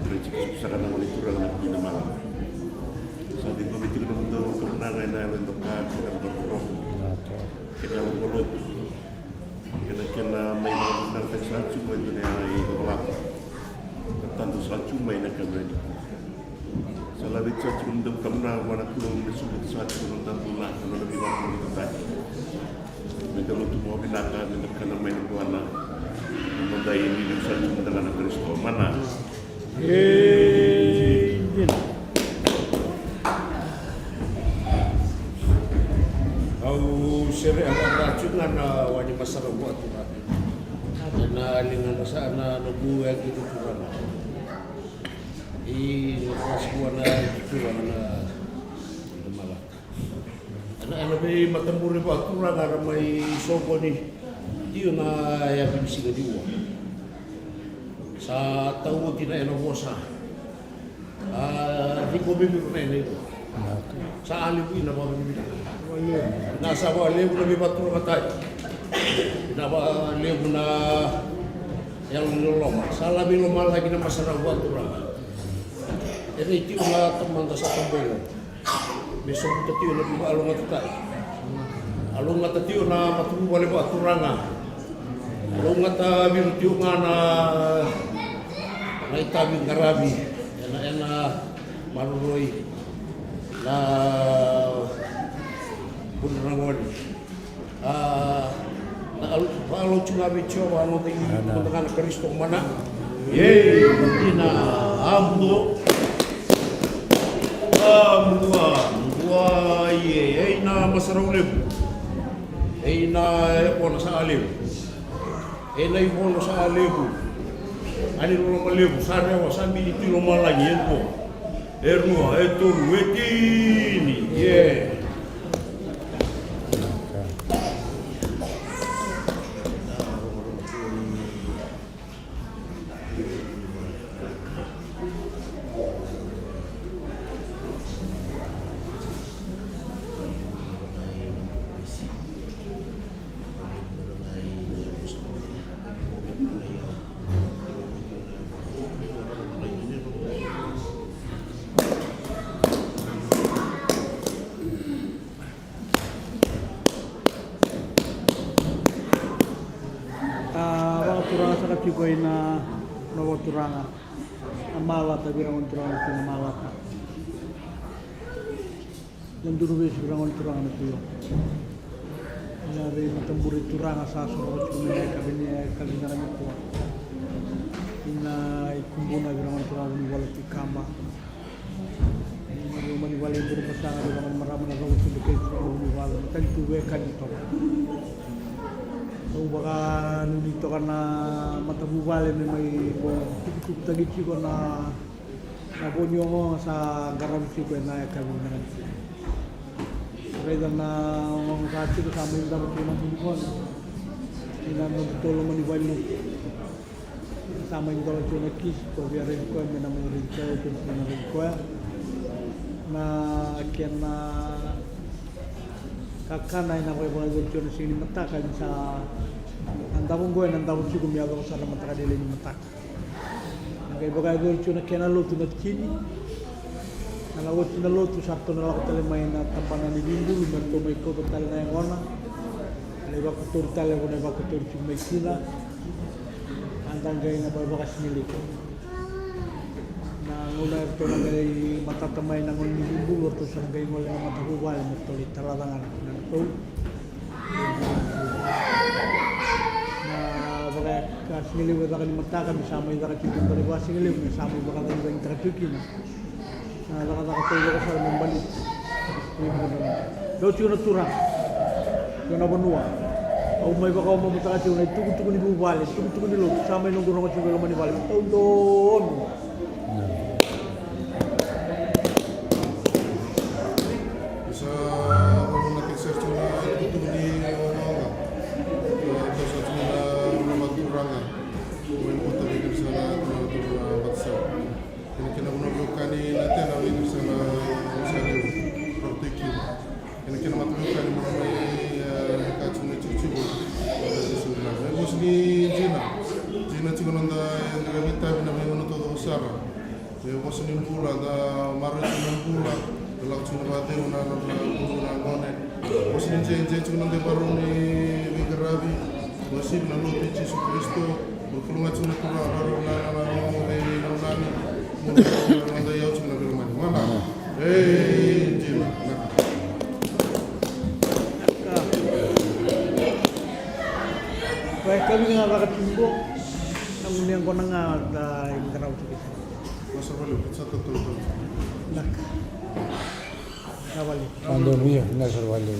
Kulit sa kana mai turanga na pina mala. Sa di ko bitik no do kamuna na na lo ka ka ko. Kena mulut. Kena mai na na sa chu mai na ai rolak. Tanto sa chu mai na kamera. Sala viccia chu ndum kamuna wana kulo mesubut sa chu ndum tula kana lebih waktu itu tadi. Medalo tu mo binaka med kana mai na wana. Mondai ini sa chu ndanga na Kristo mana. Amen. Au sere ang racungan na wani masarap buat kita. Na lingan sa na nabuhay gitu kurang. Pas buana kurang na malah. Ana be matamburi pa kurang ara mai sopo ni. Dio na ya bisi ga diwa. sa tau tina e no mosa. Riko bibi ko na ito. Sa alibu ina ba bibi na. Nasa ba alibu na bibi patro katay. Na ba alibu na yang loloma. Sa labi loma lagi na masarap buat turang. Ito na teman sa tombol. Besok tatiyo na bibi along atay. Along tatiyo na matubu balik buat turanga. Along bibi tiyo nga na itabi ngarabi. Ena maruroi na punrangon na alo chunga bicho ano tingi dengan Kristo mana ye ina amdo amdua ye ina masarulib ina pon sa alib ina ipon sa alibu ani lo malebu sare wa sambi di lo malagi ento erno eto wetini ye turanga sa katikoy na nawa turanga amalata birangon turanga na malata yang dulu wis birangon turanga na tuyo nyari matamburi turanga sa soro cuma kabini na ko ina ikumbuna birangon turanga ni wala tikamba ni mani wala nduru pasanga birangon marama na rawu su dikay ni wala tantu we kanito baka nunito ka na matabubale may tukutuk tagit ko na nabonyo mo sa garamsi ko na kami na kaya na mga kasi ko sa amin dapat ko mabubukon inano tolo mo ni Walo sama yung tolo ko na kiss ko biya rin ko may naman rin ko na rin ko na kaya na kakanay na ko yung mga gulcho na sini matakan sa andamong gue nandamong cukup miyaga ko sa mataka dili ni matak kay bagay gulcho na kenalo tunat kini nalawot na loto sarto na ako tali may na tampanan ni Bindu lumerto may ko total na yung ona alay ko tur tali ko na ko tur may sila andang gay na babakas nili ko na ngula ito na gay matatamay na ngol ni Bindu to sa gay ngol na matahuwal mo tulit taladangan na to singiliw ito ka ni Magtaka, may samay ito ka chikin baliwa singiliw, may samay baka tayo yung takachukin. Nakatulog ko sa ramang balit. Daw siyo naturang, yung nabanua. O may baka umabuta ka siyo na tukot-tukot ni Bubali, tukot-tukot ni Lord, samay nung gurong ka siyo laman ni Bali. Taon doon! Sa ano natin search na tukot ni Omaga. Ito sa ito na magkurangan. Kung punta rin sa batsa. Kinabunabukan ni natin ang ito sa Rosario, Korotuicakau. Kinamatulukan ni mga may kacang na chuchubo. May bus ni Gina. Gina chico nanda yung nagamita na may mga todo usara. May bus ni Mpula na marit ni Mpula. Dalam chico na bate una na ngone. Bus ni Jen chico nanda baru ni Vigarabi. Bus na lo ti Yesus Kristo. Berkulungan chico na kura baru na may nani. Nanda yaw chico na birman. Mana? Gina. Kaya kami nga nakatimbok, namunihan ko na nga yung garaw sa kita. Masa balik, sa totoo. Nak. Nawali. Pandemia, nasa wali.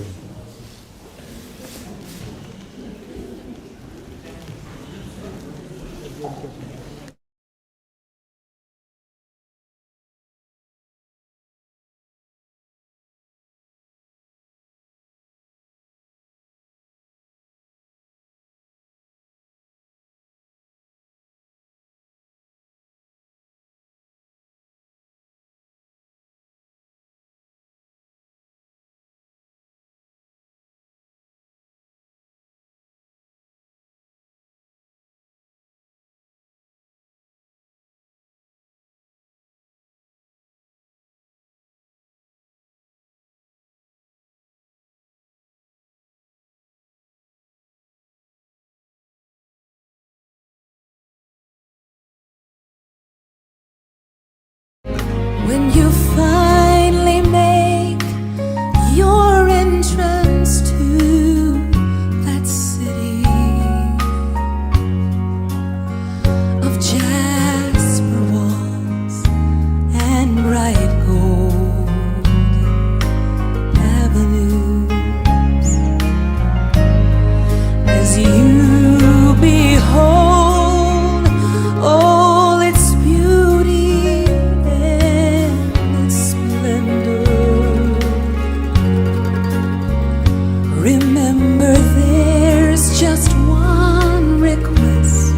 Remember, there's just one request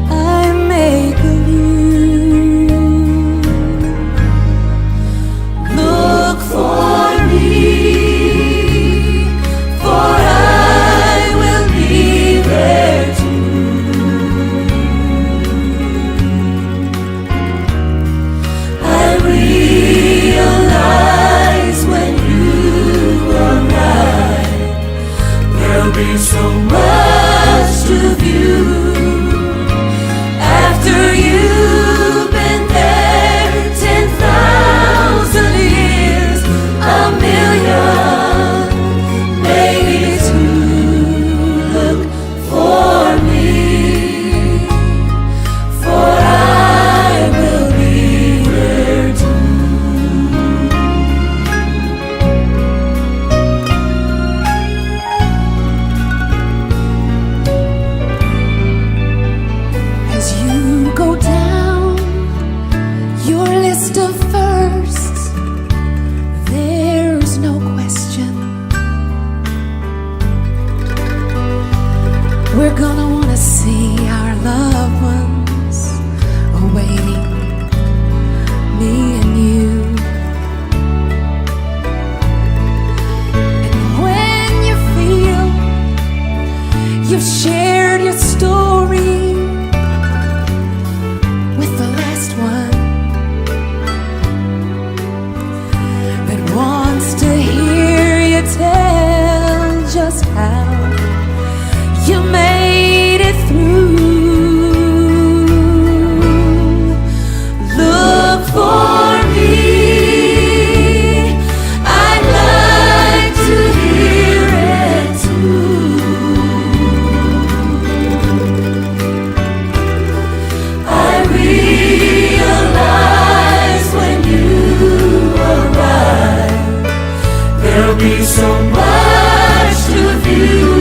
I make of you. Look for me, for I will be there too. I realize when you arrive, there'll be so much to view. After you've been there 10,000 years, a million, maybe two. Look for me, for I will be there too. As you go down your list of firsts, there's no question we're gonna wanna see our loved ones awaiting me and you. And when you feel you've shared your story with the last one that wants to hear you tell just how you made it through. Look for me, I'd like to hear it too. I realize when you arrive, there'll be so much to view.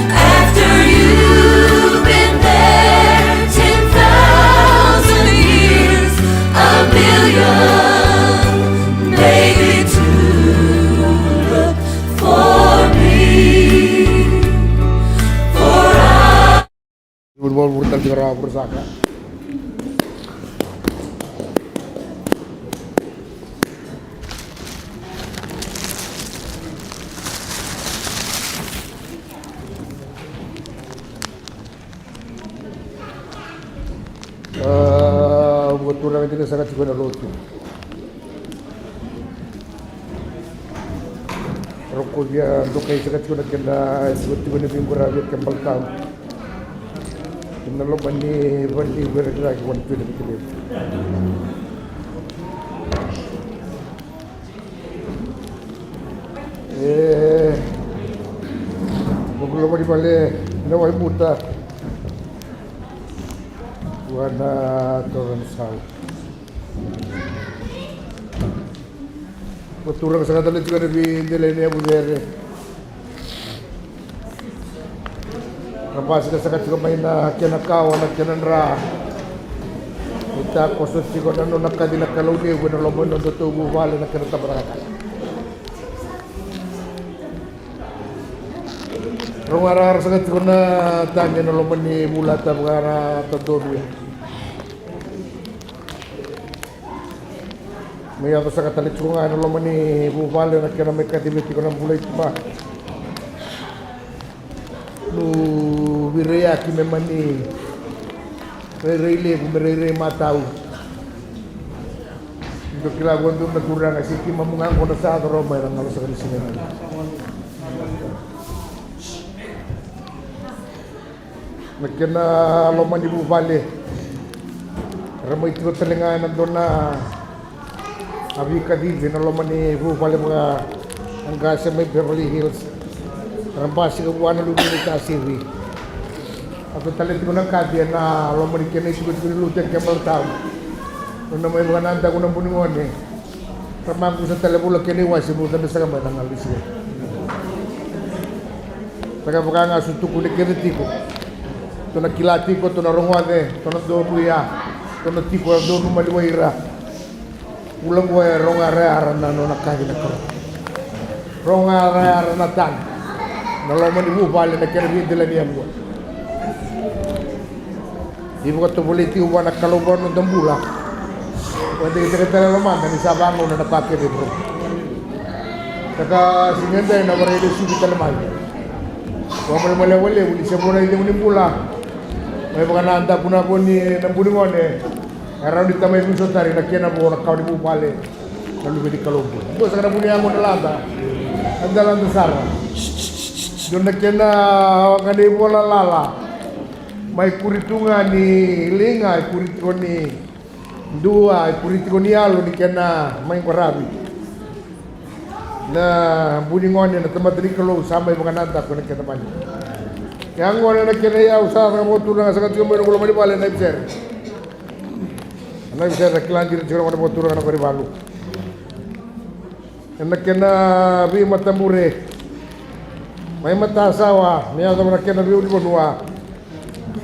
After you've been there 10,000 years, a million, maybe two. Look for me, for I Turang itu sangat juga lotu. Rokok dia dokai sangat juga kena seperti mana pinggura dia kembal tahu. Kena lo bani bergerak wanita itu betul. Bukan lo bani balik, nawai buta. Wana turun sau. Turang sangat terlihat juga di dalamnya budaya. Rampas kita sangat juga main Korotuicakau, Nanise. Kita kosong juga nanu nakadi nakalau dia guna lomba nonton tubuh balik nak kena tabrakan. Rongara sangat guna tanya lomba ni bulat tabgara terdobi. Maya to sangat terlihat juga lomba ni bubal nak kena mereka dibeti guna mulai cuma. Nu wiraya ki memang ni rele merere matau. Untuk kila gua tu nak kurang asyik ki mamungang kau nasa atau ramai orang kalau sekali sini. Nakena lomba di bubale. Ramai tu telinga nandona. Abi kadi na lomba ni bubale mga angka sa may Beverly Hills. Rampas ka buwan lu ni kasiri. Ato talit ko nang kadi na lomba ni kene sigud ko lutek kembal taw. Nung may mga nanda ko nang buningon eh. Ramang ko sa telebulo kene wasi mo tan sa kamay nang alisi. Taga baka nga suntuk ko ni kene tiko. To nakilati ko to narongwade to nandobuya to natiko do numaliwaira ulang wa rongare arana no nakagi nakro ronga ranatan noloma ni bupale na kerbi de la niambo ibu kata boleh tiu wana kalobon ng dambula wanda kita kata lamanda ni sabano na napake de bro kaka singenda na warede subi talamay wa mala wale uli sabona ide ni bula may baka anda puna ko ni nambuni ngone araw di tamay biso tari na kena bo na kawdi bupale lalu di kalobon bo sa kana punya mo nalanda andalan sara don na kena ngani bola lala mai kuritunga ni linga kuritiko ni dua kuritiko ni alo ni kena mai korabi na buni ngone na tempat ni kalau sampai mengananta ko na kena mani yang ngone na kena ya usaha na motu na sakat ko mo ko mali pale na ibser na ibser na kilanjir jero mo motu na ko ribalu na kena bi matambure may matasawa niya ko na kena bi uli bonua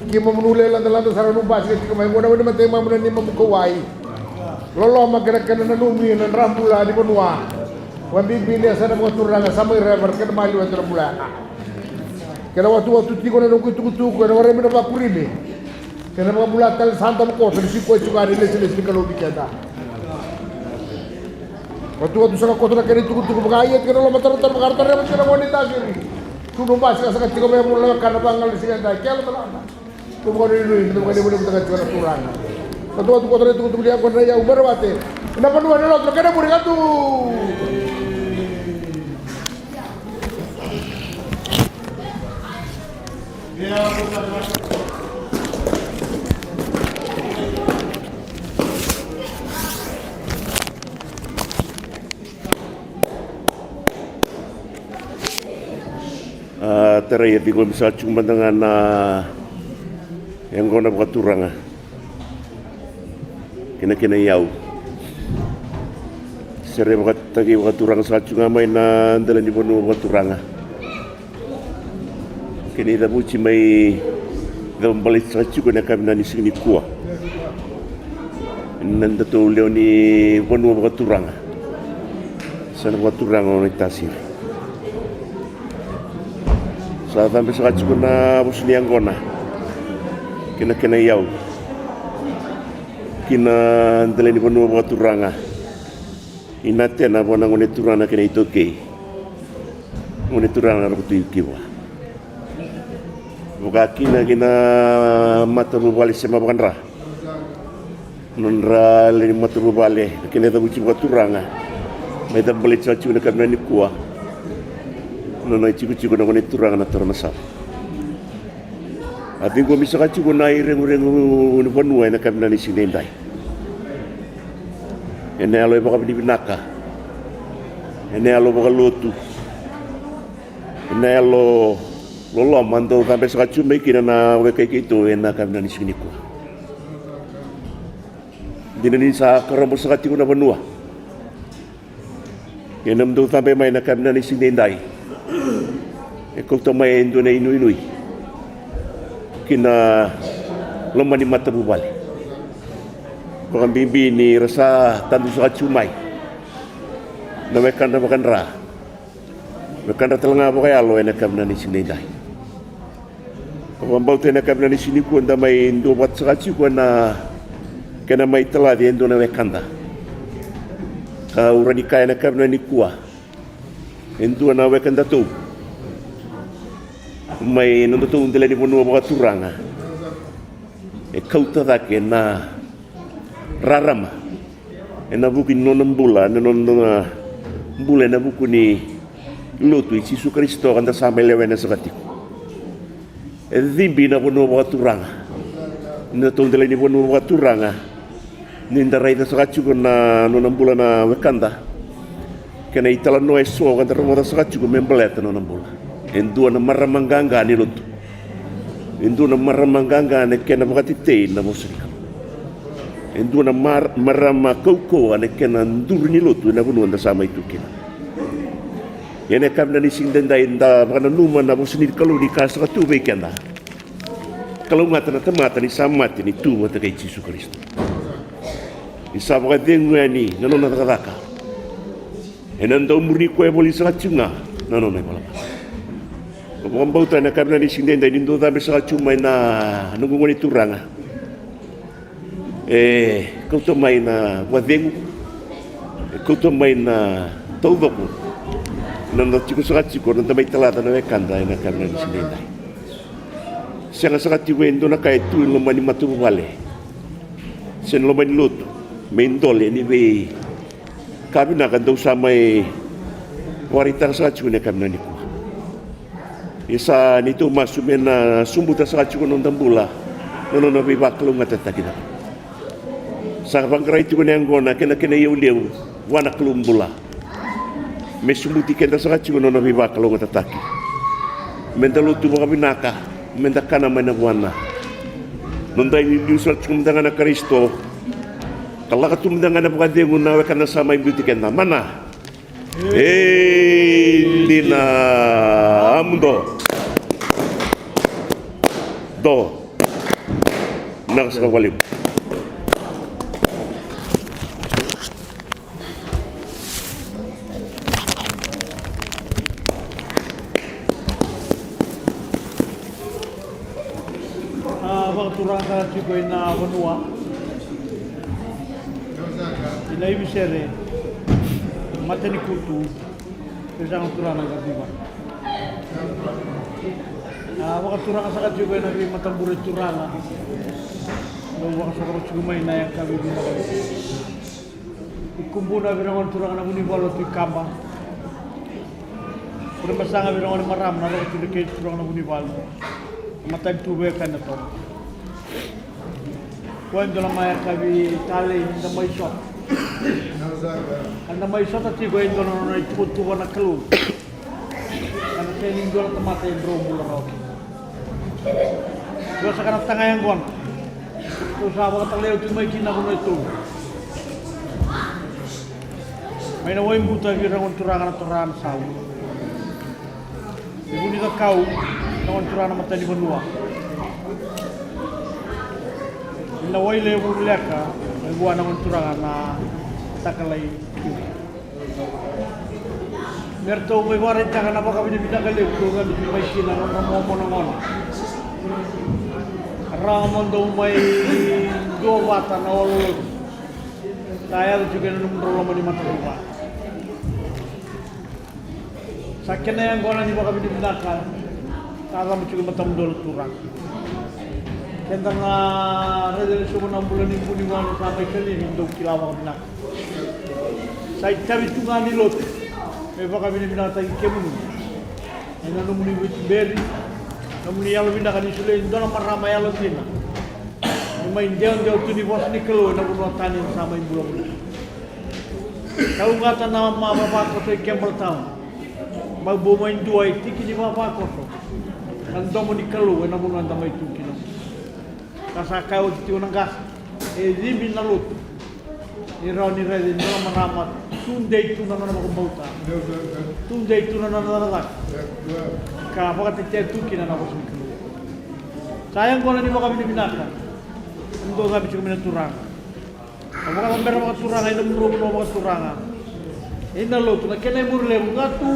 kimo menule landa saranu basket kamay mo na matay mo na ni mamukawai lolo magkana na numi na rambula di bonua wan bibili sa na mga turanga sa may river kana mali wa rambula kana watu tiko na nungku tuku kana wala mi na bakurimi kana mga bulatal santa mo ko sa siko tsugari les kalau dikenda watu sa ko na kana tuku magayat kana lo matar magartar na kana wanita giri kuno basket sa tiko may mo lang kana bangal siganda kaya talana Tunggu dulu, tunggu dulu kita jual turun. Ketua tu kotor itu dia kotor ya umur wate. Kenapa dua ni lot? Kenapa boleh tu? Terai di gua bisa cuma dengan yang kau nak buat turang kena yau sering buat tagi buat turang satu ngamai na dalam di bawah buat turang kini dah buci mai dalam balik satu kena kami nani sini kuah nanti tu leo ni bawah buat turang sana buat turang orang tasir saat sampai satu kena busni yang kona kena yau kina daleni bonu wa turanga inate na bona ngone turana kena itoke ngone turana ro tu kiwa buka kina mata bubali sema bukan nonra le mata bubali kena ta buci wa turanga mai ta beli cacu na kamna ni kuwa nono ciku na ngone turanga na tornasa Ati gua bisa kacu gua naik rengu penuh nak kami nani sini ndai. Ene alo baka binaka. Ene alo baka lotu. Ene alo lolo mando sampai sekacu mekina na weka itu enak kami nani sini ku. Dina sa karamo sakati gua na penuh. Ene mendo sampai main nak kami nani sini ndai. Ekor tu main tu na inui. Kina lomba ni mata bubali. Orang bibi ni rasa tandu suka cumai. Na mekanda makan ra. Mekanda telanga pakai alo enak kamna ni sini dai. Orang bau tu enak kamna ni sini ku anda mai ndo buat sakaci ku na kena mai telah dia ndo na mekanda. Kau radika enak kamna ni kuah. Ndo na mekanda tu. Mai nondo tu undele di bonu buat turanga. Kau tak na rarama. Ena buku nonom bula, nonom bula na buku ni lotu Yesus Kristo anda sampai lewen sekatiku. Zimbi na bonu buat turanga. Nondo tu undele di bonu buat turanga. Ninda raida sekatiku na nonom bula na wekanda. Kena italan noe so kan termoda sekatiku membelet nonom bula. Endu na maramanganga ni lutu. Endu na maramanganga ne kena bakati te na musika. Endu na marama koko ane kena ndur ni lutu na bunu anda sama itu kena. Yene kam na ni singdenda inda baka numa na musini kalau di kasa tu be kenda. Kalau mata na tamata ni samati ni tu mata kay Yesus Kristo. Isa baka dengu ni nanon na takaka. Enando muri ko e boli sa chunga. No mai pala. Ko mbauta na kabna ni sindenda ni ndo tabe sa chuma na nungungoni turanga. Kau to mai na wadengu. Kau to mai na tauvaku. Nando chiku sa chiku nando mai talata na kanda na kabna ni sindenda. Sianga sa chiku endo na kai tu no mani matu vale. Sen lo mani luto. Mendole ni ve kabina kan dau samai warita sa chiku na kabna ni. Isa nito masumena sumbuta sa chiku no tambula. No biba klung atata kita. Sa bangrai tu kena ngona kena yau leu wana klumbula. Mesumuti kena sa chiku no biba klung atataki. Mendalu tu mga binaka, mendakana mana wana. Nonda ini diusal cumdangana Kristo. Kalau katumdangana pagadengu nawe kana sama ibu tikena mana? Dina amundo. Do. Nang sekawali. Turang ka chico na vanua. Ila ibi sere. Mateni kutu. Pesang turang ka diba. Waka turang sa chico na ri matambure turang. No waka sa chico mai na ka bibi na. Ikumbuna birangon turang na muni bolo tu kamba. Pura masanga birangon maram na ro tu ke turang na muni balo. Matag tube kan na to. Quando la mai cavi tale na mai shot. Anda mai shot ati go indo no na tutu na kalu. Ana training do na mata en romo la ro. Go sa kana tanga yang gon. Tu sa ba ta leo tu mai kina ko itu. Mai na woi buta vi rangon turanga na toran sau. Ibu ni kau rangon turanga mata di benua. Na wai le bulaka buana monturanga na takalai merto mai wara taka na baka bini bidaka le ko ga bini mai sina na mo na ngon ramon do mai do wata na ol tayal juga na numro mani mata rupa sakena yang gona ni baka bini bidaka kaga mo juga matam dol turang tentang rezeki semua 6 bulan ibu ni mana sampai kali ni untuk kilawang nak. Saya cari tungan ni lot. Mereka kami ni binatang kemun. Ini namun ni beri, namun ni yang lebih nak ni sulit. Dalam ramai yang lebih nak. Main jauh tu di bos ni keluar namun tani sama ibu bulan. Kalau kata nama bapa kau tu kembal tahu. Mau main dua itu kini bapa kau tu. Kalau domo ni keluar namun nama itu kini. Kasakau itu nangkas, zimin nalut. Ironi redi nama meramat. Tunde itu nama kumbauta. Tunde itu nama nalak. Kenapa kata itu kina nama semiklu. Sayang kalau ni bakal binatang. Untuk kami cuma turang. Kamu kan member bakal turang, ini murung bakal turangan. Ini nalut, nak kena murle ngatu.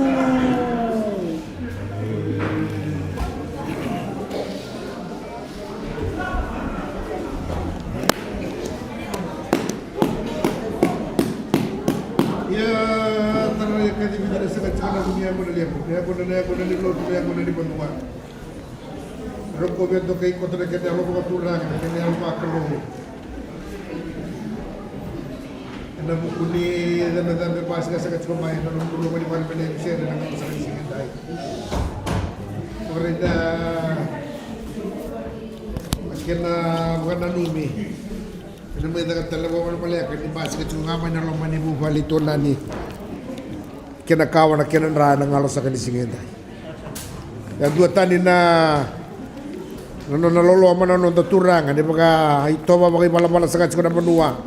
Roko beto kay ko talaga kaya ako turang kaya ako makalo. Anda mukuni dan pas ka sa katsumay na nung tulo ni man pala share na sa sige dai. Orida makena bukan numi. Ina may dagat talaga mo pala kay pas ka tsungama na loman ni bubalito na ni. Kinakawa na kinanra ng alos sa sige dai. Yang dua tani na nalolo man ano turangan di baga ito ba bagay malabala sa katsko na banua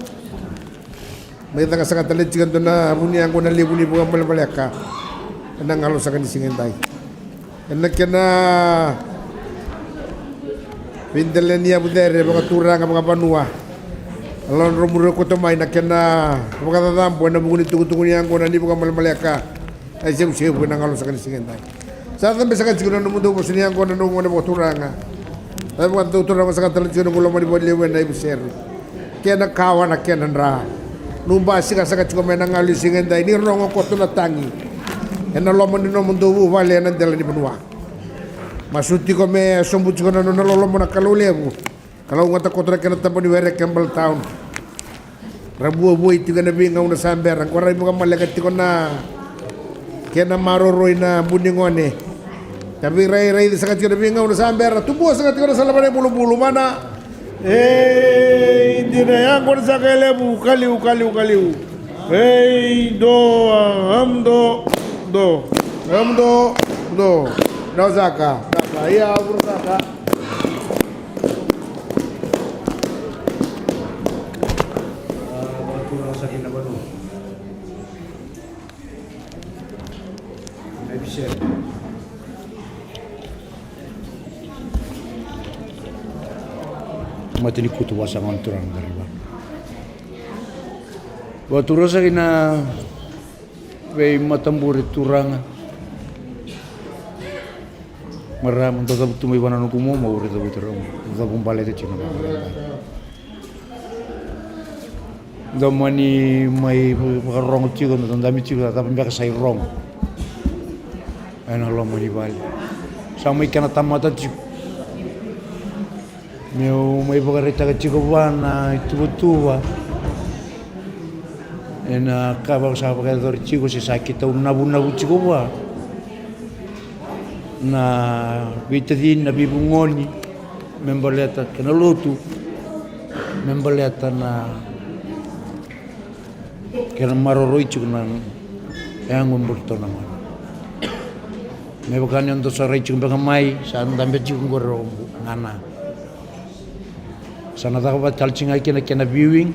may tanga sa katalit sigan doon na muni ang kuna libu ni bugang malabalaka nang halos sa kanisingin tayo yan na pindalan niya budere baga turangan mga banua Alon romuro ko to may nakena pagkatatampo na bungi tugu-tugu niya ko na di buka malmalaka ay siya po nang alon sa kanisingin tayo. Sa atin sa kansigo na numundo po sinihan ko na nung mga turanga. Ay bukan tuturang sa katalan siya nung ulang manibod liwen na ibusir. Kaya nakawa na kaya nanra. Nung basi ka sa kansigo may nangalusingin tayo ni rongo ko to na tangi. Yan na lomon din mundo po vali yan ang dala ni Banua. Masuti ko may sumbut ko na nung nalolomon na kalulevo. Kalau ngata kotra kena tampo ni were Campbell Town. Rabu boy tiga na bingaw na samber. Ang kwaray mo ka malagat ko na kena maroroy na buningone. Tapi ray sa katyo na bingaw na samber. Tubo sa katyo na sa laban ay bulu-bulu mana. Hindi na yan ko na sa kailebu. Kaliw. Do. Daw saka. Iya, bersaka. Mati ni kutu wasangan turang dariba. Waktu rasa kena bei matamburi turang. Meram untuk tabu tumai wana nukumo mau urut tabu turang. Tabu balik tu cina. Damani mai rong cigo nonton dami cigo tapi mereka say rong. Enak lo mani balik. Sama ikan tamata cigo. Meu mai bagarita ka chico bana tuwa ena kaba sa bagador chico si sakita nabu chico ba na vitadin na bibungoni membaleta kana lotu membaleta na kana maroroi chico nang yang umburto naman me bakanya ndo sa rai chico bagamai sa ndambe chico ngoro ngana sana dapat kalcinga kena viewing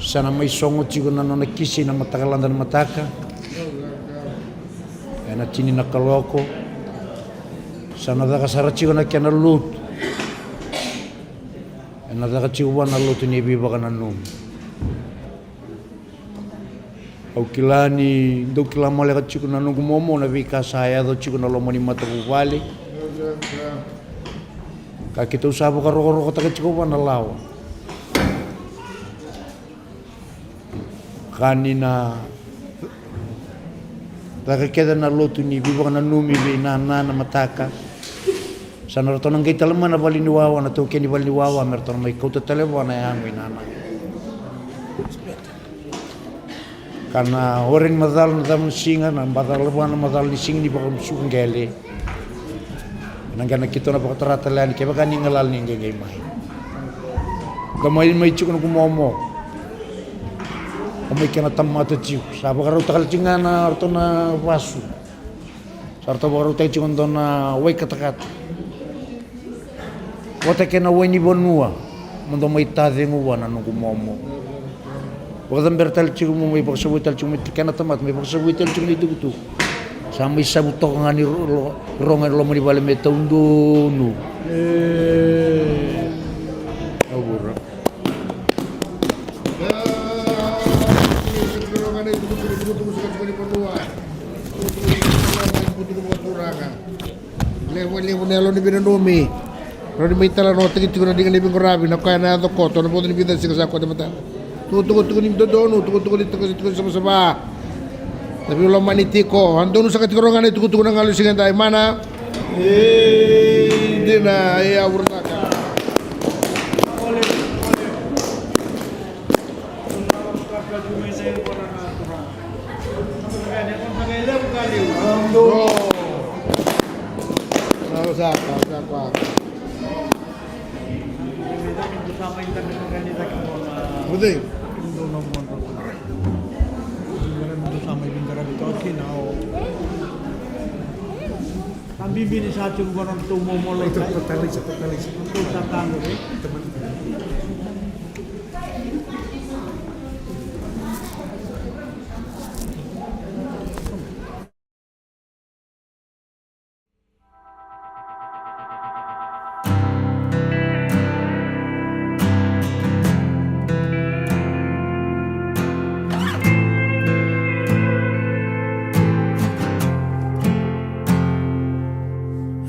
sana mai songo chigo na nona kisi na matakalan dan mataka ena chini na kaloko sana daga sara chigo na kena lut ena daga chigo na lut ni biba kana num au kilani do kilama le chigo na nungu momo na vika saya do chigo na lomani mataku vale kita usaha buka rokok tak cukup na lawa. Kanina tak keda na lotu ni bibo na numi be na mataka. Sana roto nang kita lemana bali ni wawa na to keni bali ni wawa merto mai kota telefon na yang nana. Karena orang madal na tam singa na madal leban madal ni sing ni bakam sungele. Nangana kita na pakatarata lan kaya baka ningalal ni ngay mai. Gamay may chuk na kumomo. Kamay kena tamata chuk. Sa baka raw takal chinga na arto na wasu. Sa arto baka raw tayo chuk na way katakat. Wata kena way ni bonua. Mundo may tade nguwa na nung kumomo. Baka damber tal chuk mo may pagsabuy tal chuk may kena tamat may pagsabuy tal chuk ni dugutu. Sampai sabutok ngani rongan lo mani bale meta undunu. Abura. Rongan itu betul sekali berdua. Lewo nelo ni binanomi. Ro di mitala no tigi tigi dengan ibing korabi na kaya na to koto na bodin bidan sika sa ko mata. Tutu ni dodono, tutu ni sama-sama. Tapi ulah manitiko, hantu nusa ketikorongan itu kutu nang halusingan tayo mana? Dina ya urutaka. Betul. Bibini sa ating gano'n tumumulay tayo. Totalis. Sa tango eh.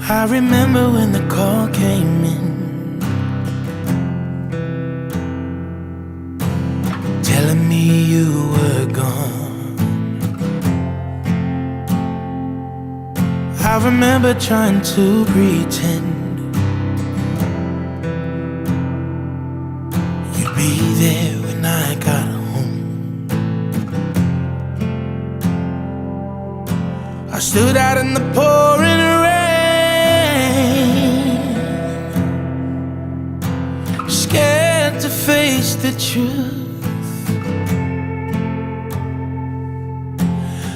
I remember when the call came in, telling me you were gone. I remember trying to pretend you'd be there when I got home. I stood out in the pouring rain, scared to face the truth.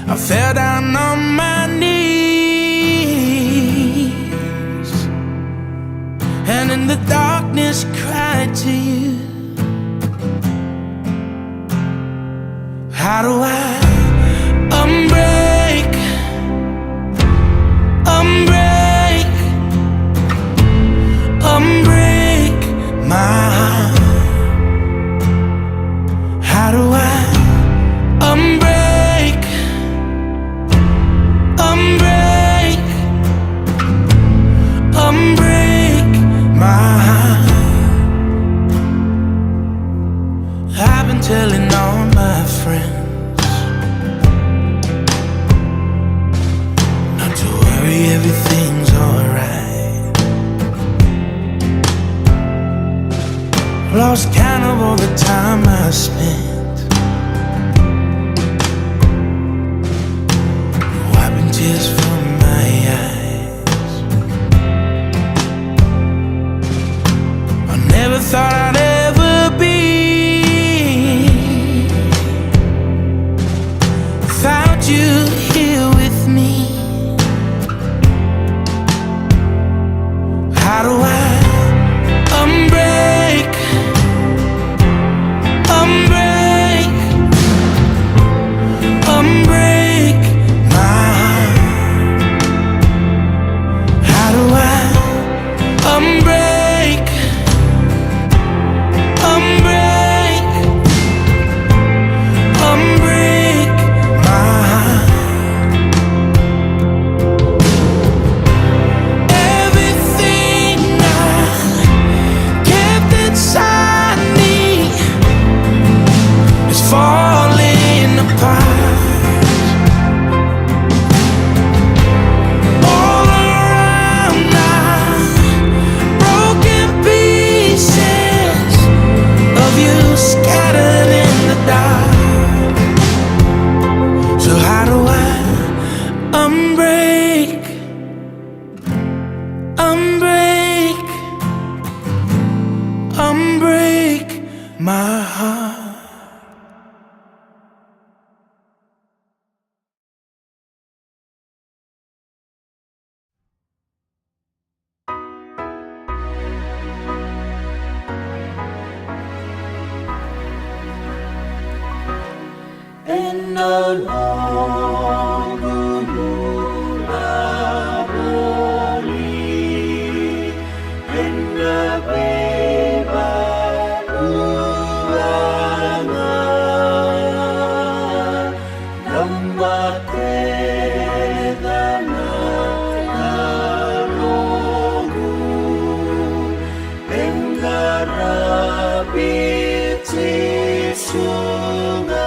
I fell down on my knees and in the darkness cried to you. How do I unbreak my heart? How do I unbreak my heart? I've been telling all my friends not to worry, everything's alright. Lost count of all the time I spent wiping tears from my eyes. I never thought I'd ever be without you here with me. How do I unbreak my heart? How do I unbreak my heart? Everything I kept inside me is falling apart. All around now, broken pieces of you scattered in the dark. So how do I unbreak my heart? And no longer mourn in the river sungai